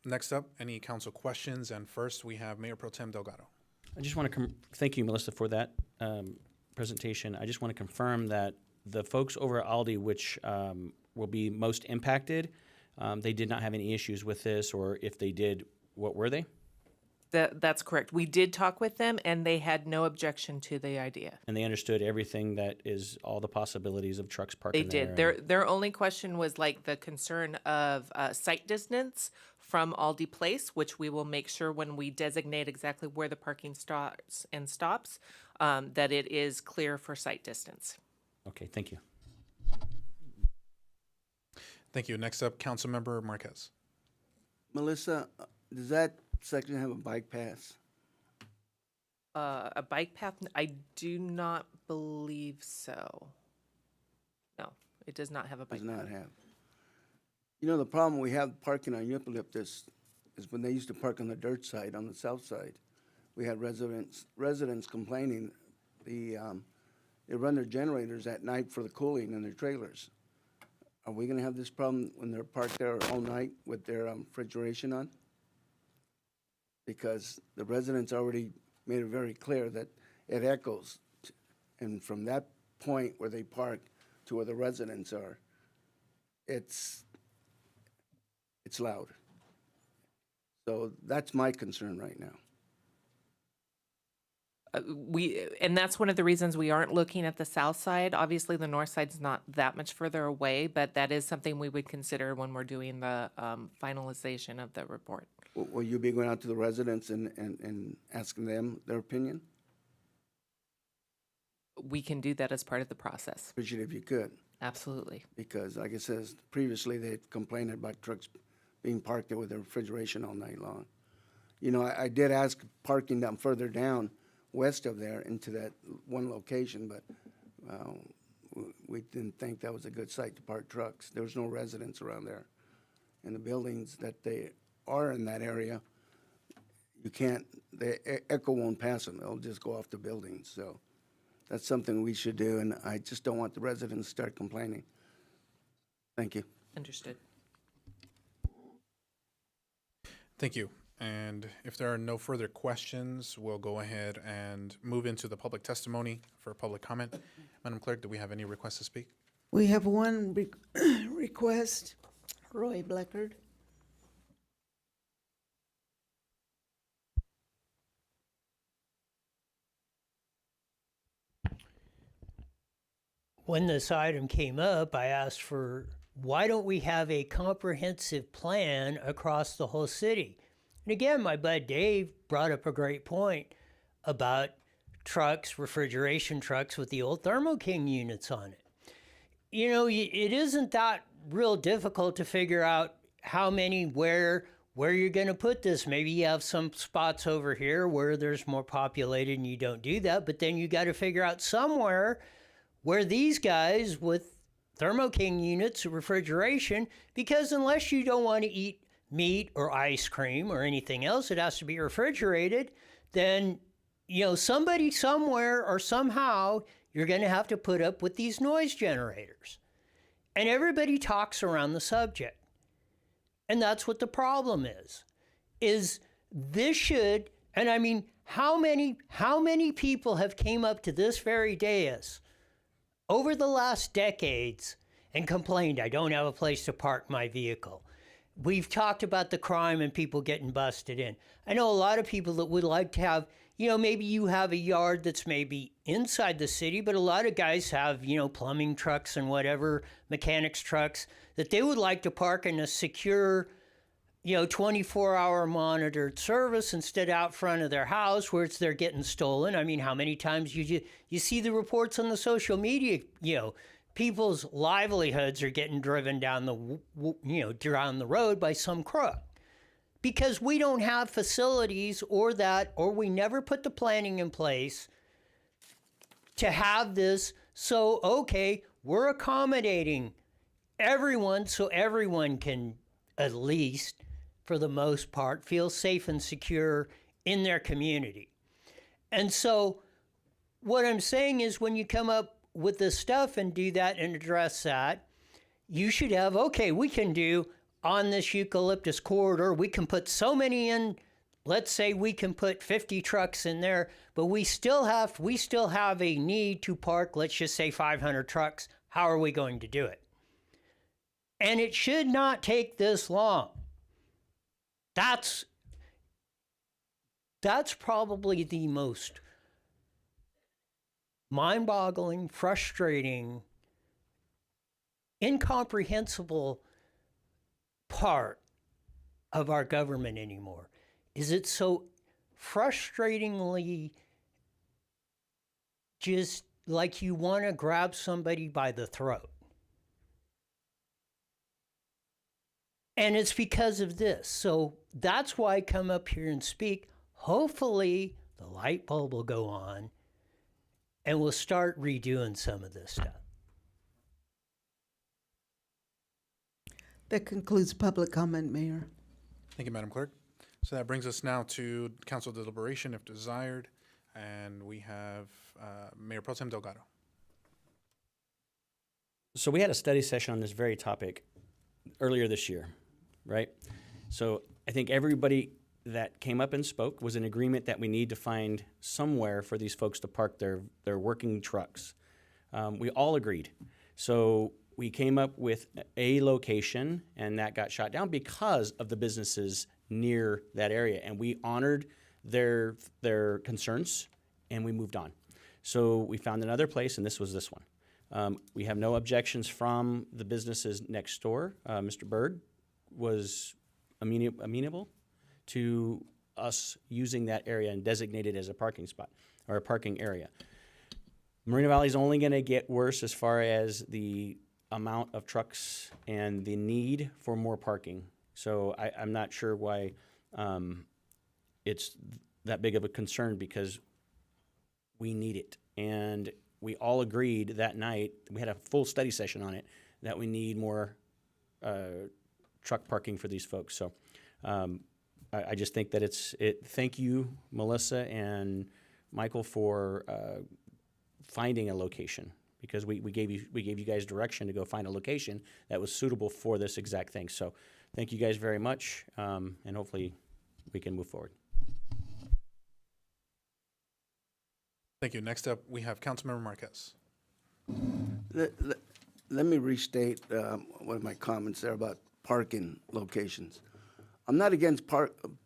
Next up, any council questions? And first, we have Mayor Pro Tem Delgado. I just want to thank you, Melissa, for that presentation. I just want to confirm that the folks over at Aldi, which will be most impacted, they did not have any issues with this, or if they did, what were they? That's correct. We did talk with them, and they had no objection to the idea. And they understood everything that is all the possibilities of trucks parking They there. did. Their only question was like the concern of site distance from Aldi Place, which we will make sure when we designate exactly where the parking starts and stops, that it is clear for site distance. Okay, thank you. Thank you. Next up, Councilmember Marquez. Melissa, does that section have a bike path? A bike path? I do not believe so. No, it does not have a bike Does path. not have. You know, the problem we have parking on Eucalyptus is when they used to park on the dirt side, on the south side. We had residents complaining they run their generators at night for the cooling in their trailers. Are we gonna have this problem when they're parked there all night with their refrigeration on? Because the residents already made it very clear that it echoes. And from that point where they park to where the residents are, it's loud. So that's my concern right now. And that's one of the reasons we aren't looking at the south side. Obviously, the north side's not that much further away, but that is something we would consider when we're doing the finalization of the report. Will you be going out to the residents and asking them their opinion? We can do that as part of the process. Appreciate it if you could. Absolutely. Because like it says, previously they had complained about trucks being parked there with their refrigeration all night long. You know, I did ask parking down further down west of there into that one location, but we didn't think that was a good site to park trucks. There was no residents around there. And the buildings that they are in that area, you can't, the echo won't pass them. They'll just go off the buildings. So that's something we should do, and I just don't want the residents to start complaining. Thank you. Understood. Thank you. And if there are no further questions, we'll go ahead and move into the public testimony for public comment. Madam Clerk, do we have any requests to speak? We have one request, Roy Bleckard. When this item came up, I asked for, why don't we have a comprehensive plan across the whole city? And again, my bud Dave brought up a great point about trucks, refrigeration trucks with the old Thermo King units on it. You know, it isn't that real difficult to figure out how many, where you're going to put this. Maybe you have some spots over here where there's more populated and you don't do that, but then you got to figure out somewhere where these guys with Thermo King units of refrigeration, because unless you don't want to eat meat or ice cream or anything else, it has to be refrigerated, then, you know, somebody somewhere or somehow you're going to have to put up with these noise generators. And everybody talks around the subject. And that's what the problem is this should, and I mean, how many people have came up to this very dais over the last decades and complained, I don't have a place to park my vehicle. We've talked about the crime and people getting busted in. I know a lot of people that would like to have, you know, maybe you have a yard that's maybe inside the city, but a lot of guys have, you know, plumbing trucks and whatever, mechanics trucks, that they would like to park in a secure, you know, 24-hour monitored service instead out front of their house where they're getting stolen. I mean, how many times you see the reports on the social media, you know, people's livelihoods are getting driven down down the road by some crook. Because we don't have facilities or we never put the planning in place to have this. So, okay, we're accommodating everyone so everyone can at least, for the most part, feel safe and secure in their community. And so what I'm saying is when you come up with this stuff and do that and address that, you should have, okay, we can do on this eucalyptus corridor, we can put so many in, let's say we can put 50 trucks in there, but we still have a need to park, let's just say 500 trucks. How are we going to do it? And it should not take this long. That's probably the most mind-boggling, frustrating, incomprehensible part of our government anymore. Is it so frustratingly just like you want to grab somebody by the throat? And it's because of this. So that's why I come up here and speak. Hopefully the light bulb will go on and we'll start redoing some of this stuff. That concludes public comment, Mayor. Thank you, Madam Clerk. So that brings us now to council deliberation if desired. And we have Mayor Pro Tem Delgado. So we had a study session on this very topic earlier this year, right? So I think everybody that came up and spoke was in agreement that we need to find somewhere for these folks to park their working trucks. We all agreed. So we came up with a location, and that got shot down because of the businesses near that area. And we honored their concerns, and we moved on. So we found another place, and this was this one. We have no objections from the businesses next door. Mr. Byrd was amenable to us using that area and designate it as a parking spot or a parking area. Moreno Valley is only going to get worse as far as the amount of trucks and the need for more parking. So I'm not sure why it's that big of a concern, because we need it. And we all agreed that night, we had a full study session on it, that we need more truck parking for these folks. So I just think that thank you, Melissa and Michael, for finding a location, because we gave you guys direction to go find a location that was suitable for this exact thing. So thank you guys very much, and hopefully we can move forward. Thank you. Next up, we have Councilmember Marquez. Let me restate one of my comments there about parking locations. I'm not against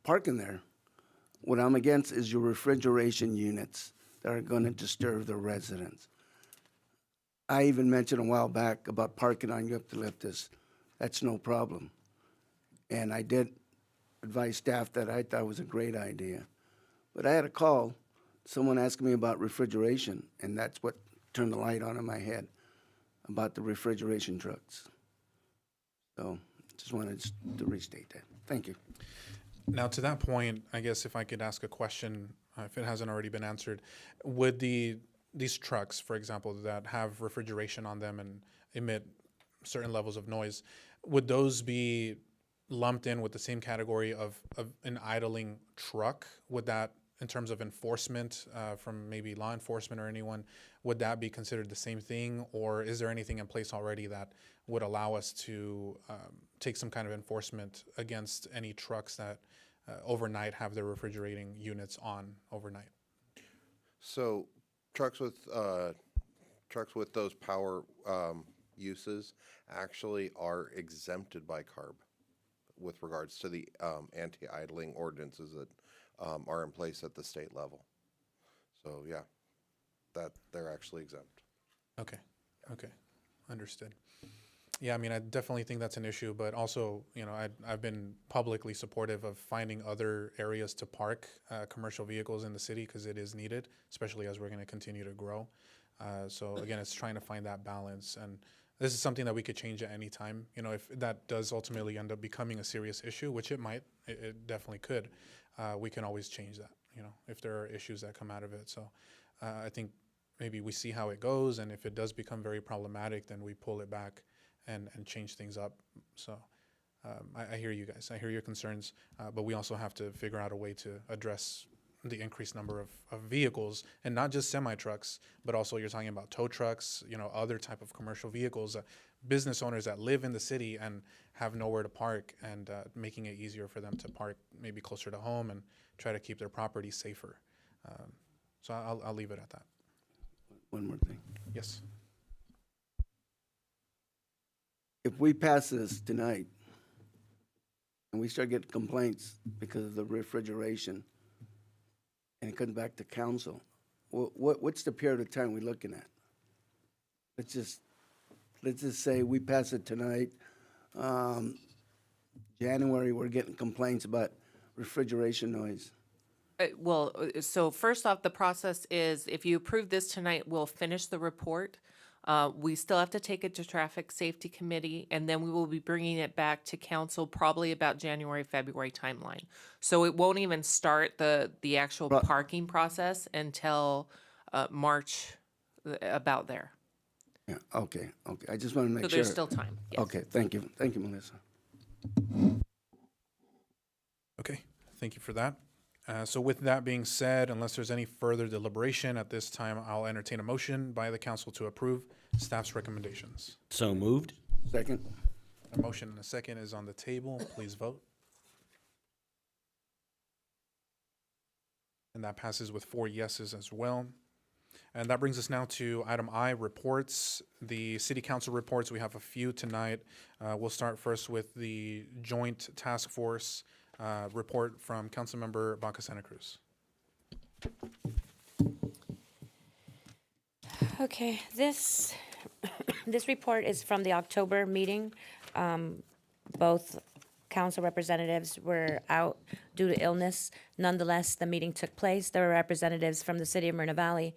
parking there. What I'm against is your refrigeration units that are going to disturb the residents. I even mentioned a while back about parking on eucalyptus. That's no problem. And I did advise staff that I thought was a great idea. But I had a call, someone asking me about refrigeration, and that's what turned the light on in my head about the refrigeration trucks. So just wanted to restate that. Thank you. Now, to that point, I guess if I could ask a question, if it hasn't already been answered, would these trucks, for example, that have refrigeration on them and emit certain levels of noise, would those be lumped in with the same category of an idling truck? Would that, in terms of enforcement from maybe law enforcement or anyone, would that be considered the same thing? Or is there anything in place already that would allow us to take some kind of enforcement against any trucks that overnight have their refrigerating units on overnight? So trucks with those power uses actually are exempted by CARB with regards to the anti-idling ordinances that are in place at the state level. So yeah, that they're actually exempt. Okay, understood. Yeah, I mean, I definitely think that's an issue, but also, I've been publicly supportive of finding other areas to park commercial vehicles in the city because it is needed, especially as we're going to continue to grow. So again, it's trying to find that balance, and this is something that we could change at any time. If that does ultimately end up becoming a serious issue, which it might, it definitely could, we can always change that, if there are issues that come out of it. So I think maybe we see how it goes, and if it does become very problematic, then we pull it back and change things up. So I hear you guys. I hear your concerns, but we also have to figure out a way to address the increased number of vehicles, and not just semi-trucks, but also you're talking about tow trucks, other type of commercial vehicles, business owners that live in the city and have nowhere to park, and making it easier for them to park maybe closer to home and try to keep their property safer. So I'll leave it at that. One more thing. Yes. If we pass this tonight and we start getting complaints because of the refrigeration and it comes back to council, what's the period of time we're looking at? Let's just say we pass it tonight. January, we're getting complaints about refrigeration noise. So first off, the process is if you approve this tonight, we'll finish the report. We still have to take it to Traffic Safety Committee, and then we will be bringing it back to council probably about January, February timeline. So it won't even start the actual parking process until March, about there. Yeah, okay. I just want to make sure. So there's still time, yes. Okay, thank you, Melissa. Okay, thank you for that. So with that being said, unless there's any further deliberation at this time, I'll entertain a motion by the council to approve staff's recommendations. So moved. Second. A motion and a second is on the table. Please vote. And that passes with 4 yeses as well. And that brings us now to item I, reports. The city council reports, we have a few tonight. We'll start first with the joint task force report from Councilmember Baca Santa Cruz. Okay, this report is from the October meeting. Both council representatives were out due to illness. Nonetheless, the meeting took place. There were representatives from the city of Moreno Valley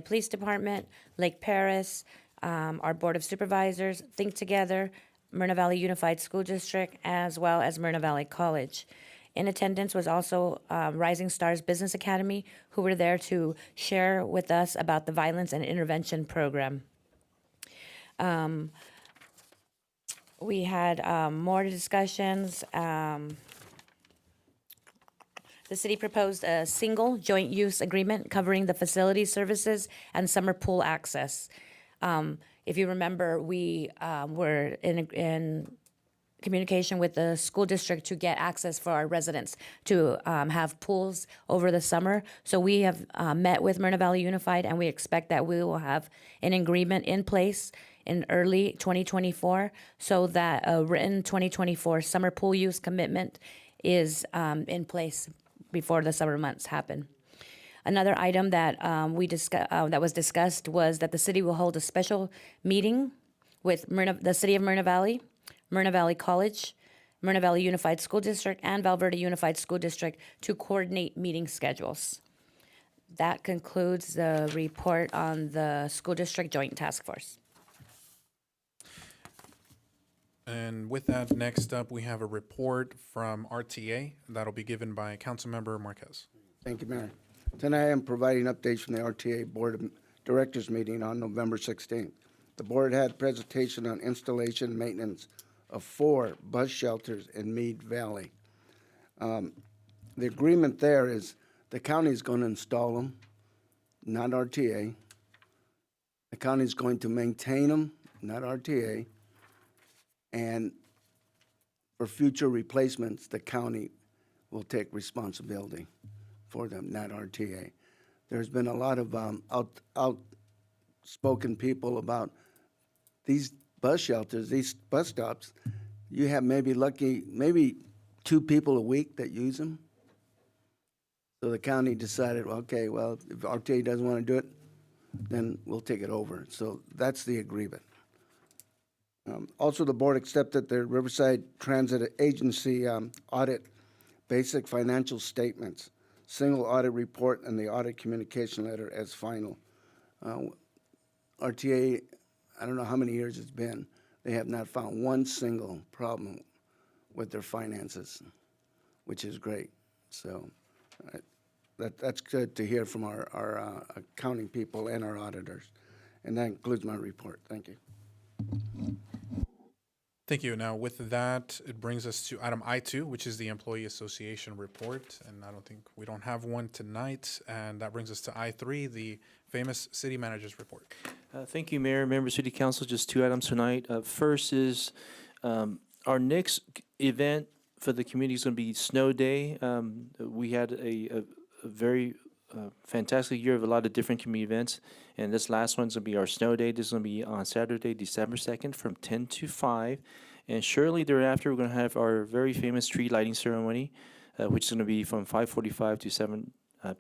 Police Department, Lake Paris, our Board of Supervisors, Think Together, Moreno Valley Unified School District, as well as Moreno Valley College. In attendance was also Rising Stars Business Academy, who were there to share with us about the Violence and Intervention Program. We had more discussions. The city proposed a single joint use agreement covering the facility services and summer pool access. If you remember, we were in communication with the school district to get access for our residents to have pools over the summer. So we have met with Myrna Valley Unified, and we expect that we will have an agreement in place in early 2024 so that a written 2024 summer pool use commitment is in place before the summer months happen. Another item that that was discussed was that the city will hold a special meeting with the city of Myrna Valley, Myrna Valley College, Myrna Valley Unified School District, and Valverde Unified School District to coordinate meeting schedules. That concludes the report on the School District Joint Task Force. And with that, next up, we have a report from RTA that'll be given by Councilmember Marquez. Thank you, Mayor. Tonight I'm providing updates from the RTA Board of Directors meeting on November 16th. The board had a presentation on installation and maintenance of 4 bus shelters in Meade Valley. The agreement there is the county is going to install them, not RTA. The county is going to maintain them, not RTA. And for future replacements, the county will take responsibility for them, not RTA. There's been a lot of outspoken people about these bus shelters, these bus stops. You have maybe 2 people a week that use them. So the county decided, okay, well, if RTA doesn't want to do it, then we'll take it over. So that's the agreement. Also, the board accepted the Riverside Transit Agency audit basic financial statements, single audit report, and the audit communication letter as final. RTA, I don't know how many years it's been, they have not found one single problem with their finances, which is great. So that's good to hear from our accounting people and our auditors. And that concludes my report. Thank you. Thank you. Now, with that, it brings us to item I2, which is the Employee Association report. And we don't have one tonight. And that brings us to I3, the famous city manager's report. Thank you, Mayor, Member City Council. Just 2 items tonight. First is our next event for the community is going to be Snow Day. We had a very fantastic year of a lot of different community events, and this last one's going to be our Snow Day. This is going to be on Saturday, December 2nd from 10 to 5, and shortly thereafter we're going to have our very famous tree lighting ceremony, which is going to be from 5:45 to 7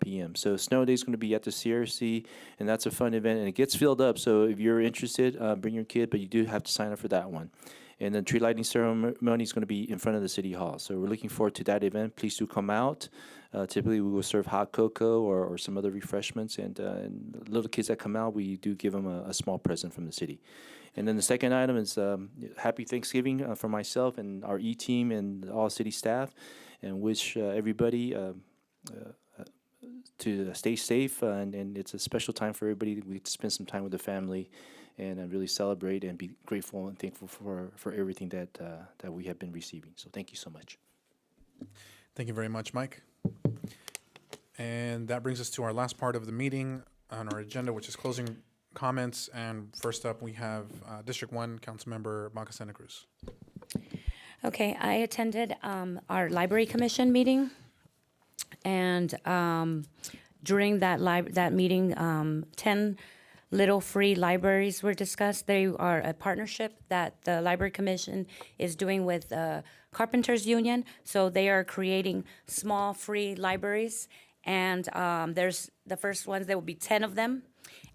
p.m. So Snow Day is going to be at the CRC, and that's a fun event, and it gets filled up, so if you're interested, bring your kid, but you do have to sign up for that one. And the tree lighting ceremony is going to be in front of the city hall. So we're looking forward to that event. Please do come out. Typically, we will serve hot cocoa or some other refreshments. And little kids that come out, we do give them a small present from the city. And then the second item is happy Thanksgiving for myself and our E-team and all city staff. And wish everybody to stay safe. And it's a special time for everybody. We spend some time with the family and really celebrate and be grateful and thankful for everything that we have been receiving. So thank you so much. Thank you very much, Mike. And that brings us to our last part of the meeting on our agenda, which is closing comments. And first up, we have District 1 Councilmember Baca Santa Cruz. Okay, I attended our Library Commission meeting, and during that meeting, 10 little free libraries were discussed. They are a partnership that the Library Commission is doing with the Carpenters Union. So they are creating small free libraries, and there's the first ones. There will be 10 of them.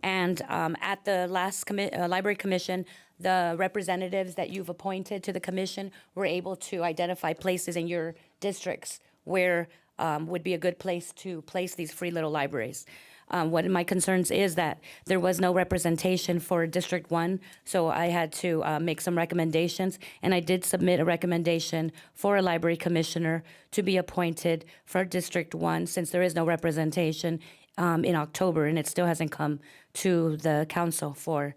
And at the last Library Commission, the representatives that you've appointed to the commission were able to identify places in your districts where would be a good place to place these free little libraries. One of my concerns is that there was no representation for District 1, so I had to make some recommendations, and I did submit a recommendation for a library commissioner to be appointed for District 1, since there is no representation in October, and it still hasn't come to the council for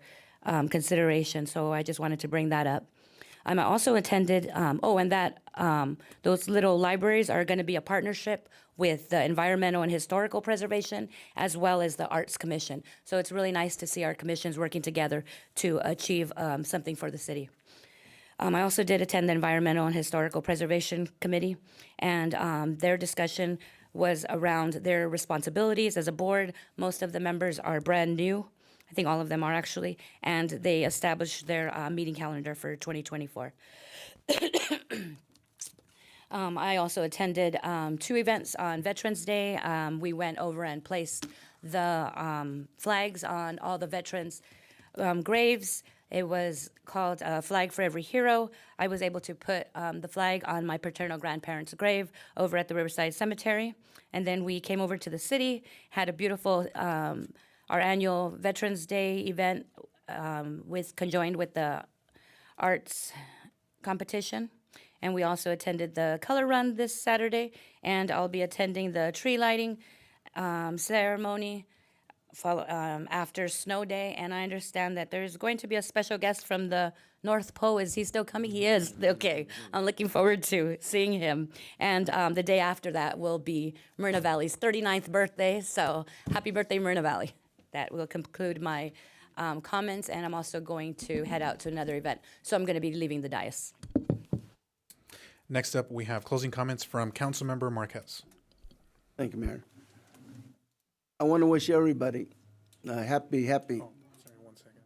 consideration, so I just wanted to bring that up. I also attended, and that those little libraries are going to be a partnership with the Environmental and Historical Preservation as well as the Arts Commission. So it's really nice to see our commissions working together to achieve something for the city. I also did attend the Environmental and Historical Preservation Committee, and their discussion was around their responsibilities as a board. Most of the members are brand new. I think all of them are actually, and they established their meeting calendar for 2024. I also attended 2 events on Veterans Day. We went over and placed the flags on all the veterans' graves. It was called Flag for Every Hero. I was able to put the flag on my paternal grandparents' grave over at the Riverside Cemetery. And then we came over to the city, had a beautiful, our annual Veterans Day event conjoined with the arts competition. And we also attended the color run this Saturday, and I'll be attending the tree lighting ceremony after snow day. And I understand that there's going to be a special guest from the North Pole. Is he still coming? He is. Okay. I'm looking forward to seeing him. And the day after that will be Moreno Valley's 39th birthday. So happy birthday, Moreno Valley. That will conclude my comments, and I'm also going to head out to another event. So I'm going to be leaving the dais. Next up, we have closing comments from Councilmember Marquez. Thank you, Mayor. I want to wish everybody happy. Sorry, 1 second.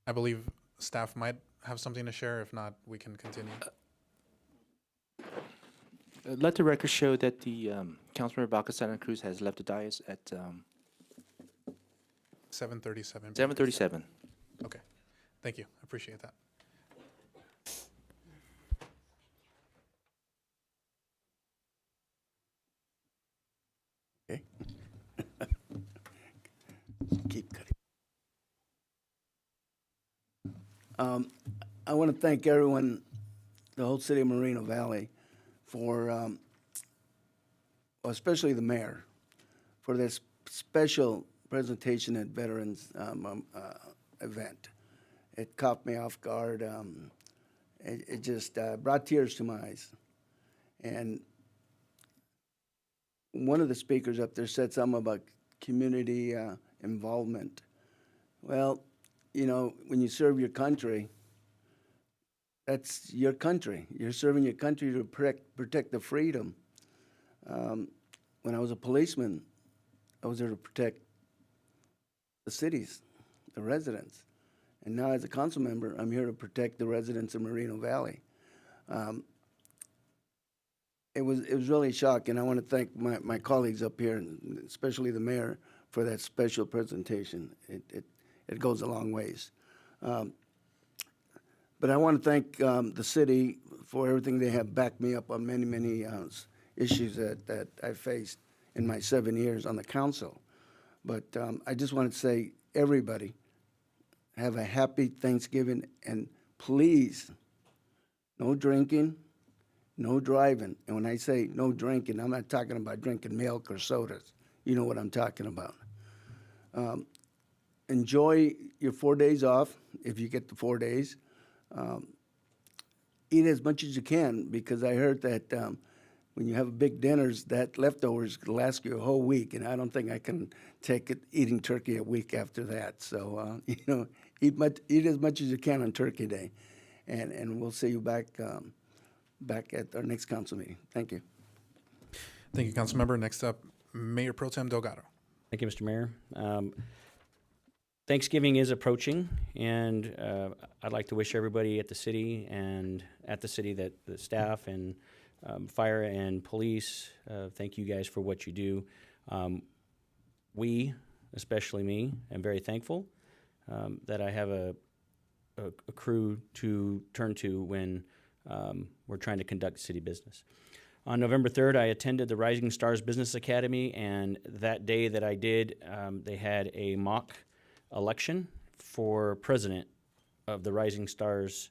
I believe staff might have something to share. If not, we can continue. Let the record show that the Councilmember Baca Santa Cruz has left the dais at 7:37. 7:37. Okay. Thank you. I appreciate that. Okay. Keep cutting. I want to thank everyone, the whole city of Moreno Valley, for, especially the mayor, for this special presentation at Veterans event. It caught me off guard. It just brought tears to my eyes. And one of the speakers up there said something about community involvement. Well, you know, when you serve your country, that's your country. You're serving your country to protect the freedom. When I was a policeman, I was there to protect the cities, the residents. And now as a council member, I'm here to protect the residents of Moreno Valley. It was really shocking. I want to thank my colleagues up here, and especially the mayor, for that special presentation. It goes a long ways. But I want to thank the city for everything. They have backed me up on many issues that I faced in my 7 years on the council. But I just want to say, everybody, have a happy Thanksgiving, and please, no drinking, no driving. And when I say no drinking, I'm not talking about drinking milk or sodas. You know what I'm talking about. Enjoy your 4 days off, if you get the 4 days. Eat as much as you can, because I heard that when you have big dinners, that leftovers can last you a whole week, and I don't think I can take it eating turkey a week after that. So, you know, eat as much as you can on Turkey Day, and we'll see you back at our next council meeting. Thank you. Thank you, Councilmember. Next up, Mayor Pro Tem Delgado. Thank you, Mr. Mayor. Thanksgiving is approaching, and I'd like to wish everybody at the city that the staff and fire and police, thank you guys for what you do. We, especially me, am very thankful that I have a crew to turn to when we're trying to conduct city business. On November 3rd, I attended the Rising Stars Business Academy, and that day that I did, they had a mock election for president of the Rising Stars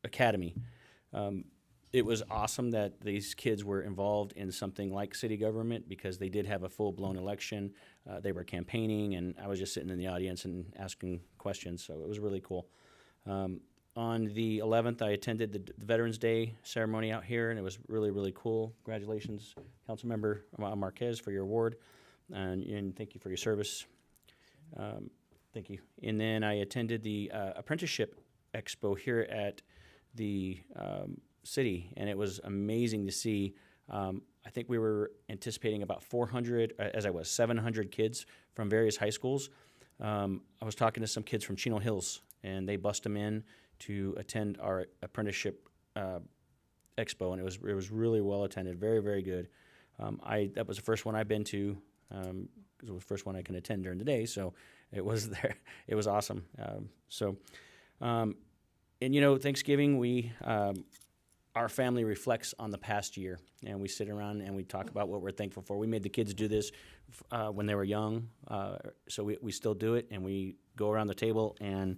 Academy. it was awesome that these kids were involved in something like city government because they did have a full-blown election. They were campaigning, and I was just sitting in the audience and asking questions, so it was really cool. On the 11th, I attended the Veterans Day ceremony out here, and it was really, really cool. Congratulations, Councilmember Marquez, for your award, and thank you for your service. Thank you. And then I attended the Apprenticeship Expo here at the city, and it was amazing to see. I think we were anticipating about 400, 700 kids from various high schools. I was talking to some kids from Chino Hills, and they bust them in to attend our apprenticeship expo, and it was really well attended, very, very good. That was the first one I've been to, because it was the first one I can attend during the day, so it was there. It was awesome. And Thanksgiving, our family reflects on the past year, and we sit around and we talk about what we're thankful for. We made the kids do this when they were young, so we still do it, and we go around the table and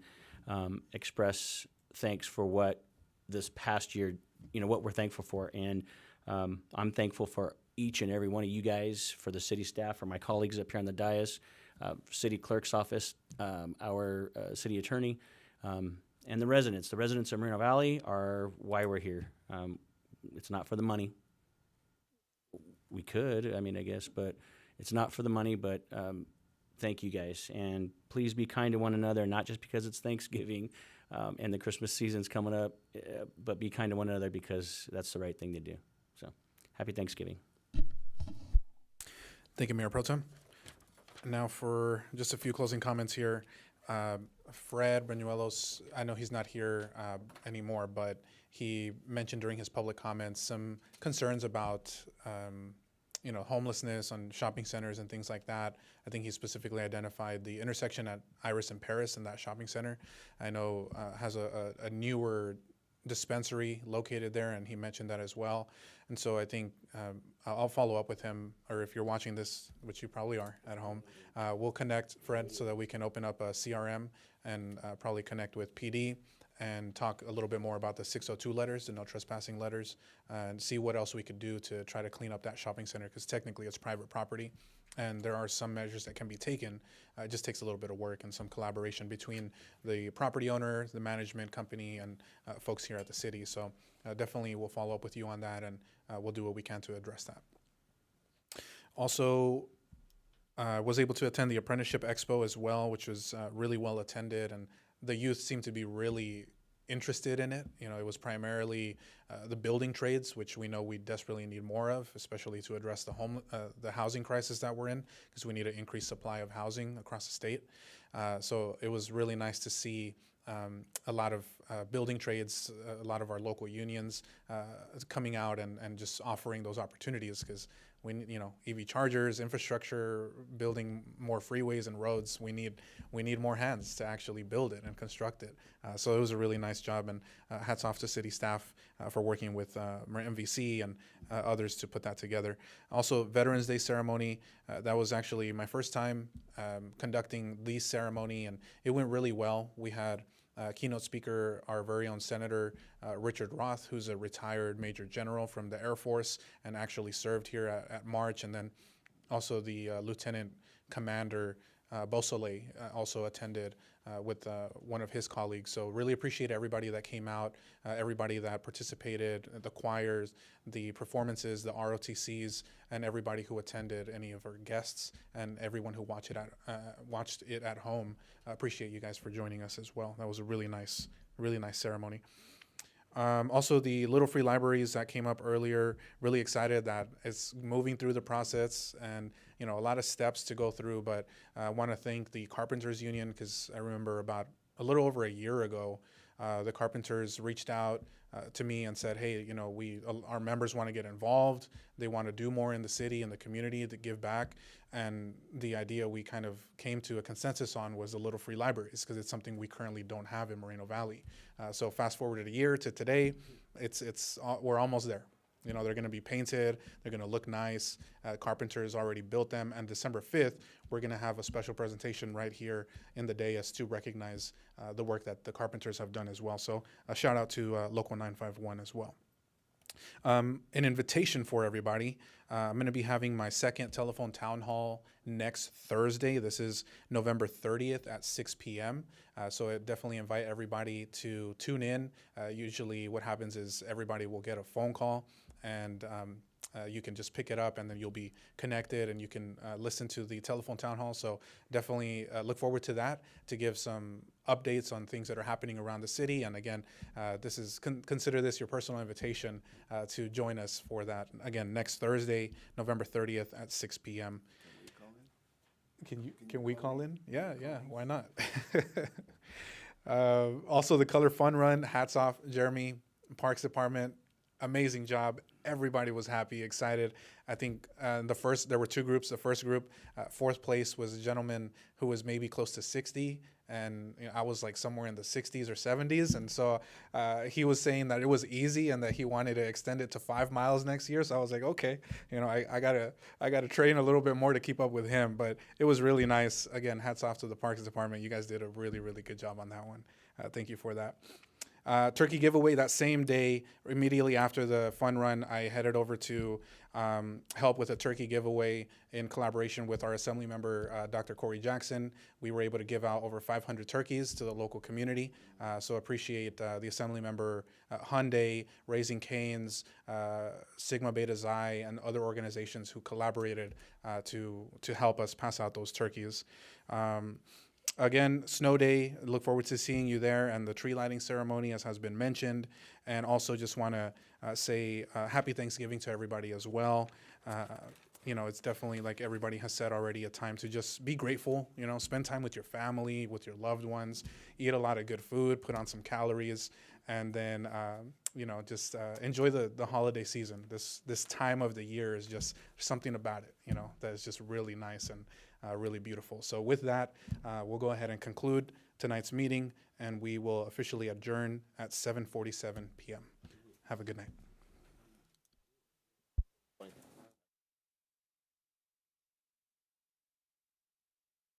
express thanks for what this past year, what we're thankful for. And I'm thankful for each and every one of you guys, for the city staff, for my colleagues up here on the dais, city clerk's office, our city attorney, and the residents. The residents of Moreno Valley are why we're here. It's not for the money. We could, I guess, but it's not for the money, but thank you guys. And please be kind to one another, not just because it's Thanksgiving and the Christmas season's coming up, but be kind to one another because that's the right thing to do. So happy Thanksgiving. Thank you, Mayor Pro Tem. Now for just a few closing comments here. Fred Banuelos, I know he's not here anymore, but he mentioned during his public comments some concerns about homelessness on shopping centers and things like that. I think he specifically identified the intersection at Iris and Paris in that shopping center. I know has a newer dispensary located there, and he mentioned that as well. And so I think I'll follow up with him, or if you're watching this, which you probably are at home, we'll connect, Fred, so that we can open up a CRM and probably connect with PD and talk a little bit more about the 602 letters, the no trespassing letters, and see what else we could do to try to clean up that shopping center, because technically it's private property. And there are some measures that can be taken. It just takes a little bit of work and some collaboration between the property owner, the management company, and folks here at the city. So definitely we'll follow up with you on that, and we'll do what we can to address that. Also, was able to attend the Apprenticeship Expo as well, which was really well attended, and the youth seemed to be really interested in it. It was primarily the building trades, which we know we desperately need more of, especially to address the housing crisis that we're in, because we need an increased supply of housing across the state. So it was really nice to see a lot of building trades, a lot of our local unions coming out and just offering those opportunities, because we EV chargers, infrastructure, building more freeways and roads. We need more hands to actually build it and construct it. So it was a really nice job, and hats off to city staff for working with MVC and others to put that together. Also, Veterans Day ceremony. That was actually my first time conducting the ceremony, and it went really well. We had keynote speaker, our very own Senator Richard Roth, who's a retired Major General from the Air Force and actually served here at March, and then also the Lieutenant Commander Beausoleil also attended with one of his colleagues. So really appreciate everybody that came out, everybody that participated, the choirs, the performances, the ROTCs, and everybody who attended, any of our guests, and everyone who watched it at home. Appreciate you guys for joining us as well. That was a really nice ceremony. Also, the Little Free Libraries that came up earlier, really excited that it's moving through the process, and a lot of steps to go through, but I want to thank the Carpenters Union, because I remember about a little over a year ago, the Carpenters reached out to me and said, hey, our members want to get involved. They want to do more in the city and the community to give back. And the idea we kind of came to a consensus on was the Little Free Libraries, because it's something we currently don't have in Moreno Valley. So fast forward a year to today, we're almost there. They're going to be painted. They're going to look nice. Carpenters already built them. And December 5th, we're going to have a special presentation right here in the dais to recognize the work that the Carpenters have done as well. So a shout out to Local 951 as well. An invitation for everybody. I'm going to be having my second telephone town hall next Thursday. This is November 30th at 6 p.m. So I definitely invite everybody to tune in. Usually what happens is everybody will get a phone call, and you can just pick it up, and then you'll be connected, and you can listen to the telephone town hall. So definitely look forward to that, to give some updates on things that are happening around the city. And again, this is consider this your personal invitation to join us for that. Again, next Thursday, November 30th at 6 p.m. Can we call in? Yeah, why not? Also, the Color Fun Run. Hats off, Jeremy, Parks Department. Amazing job. Everybody was happy, excited. I think there were two groups. The first group, fourth place was a gentleman who was maybe close to 60, and I was like somewhere in the 60s or 70s. And so he was saying that it was easy and that he wanted to extend it to 5 miles next year. So I was like, okay, I gotta train a little bit more to keep up with him. But it was really nice. Again, hats off to the Parks Department. You guys did a really, really good job on that one. Thank you for that. Turkey giveaway that same day, immediately after the fun run, I headed over to help with a turkey giveaway in collaboration with our assembly member, Dr. Corey Jackson. We were able to give out over 500 turkeys to the local community. So appreciate the assembly member, Hyundai, Raising Cane's, Sigma Beta Xi, and other organizations who collaborated to help us pass out those turkeys. Again, Snow Day, look forward to seeing you there, and the tree lighting ceremony, as has been mentioned. And also just want to say happy Thanksgiving to everybody as well. It's definitely, like everybody has said already, a time to just be grateful, spend time with your family, with your loved ones, eat a lot of good food, put on some calories, and then, just enjoy the holiday season. This time of the year is just something about it, that is just really nice and really beautiful. So with that, we'll go ahead and conclude tonight's meeting, and we will officially adjourn at 7:47 p.m. Have a good night.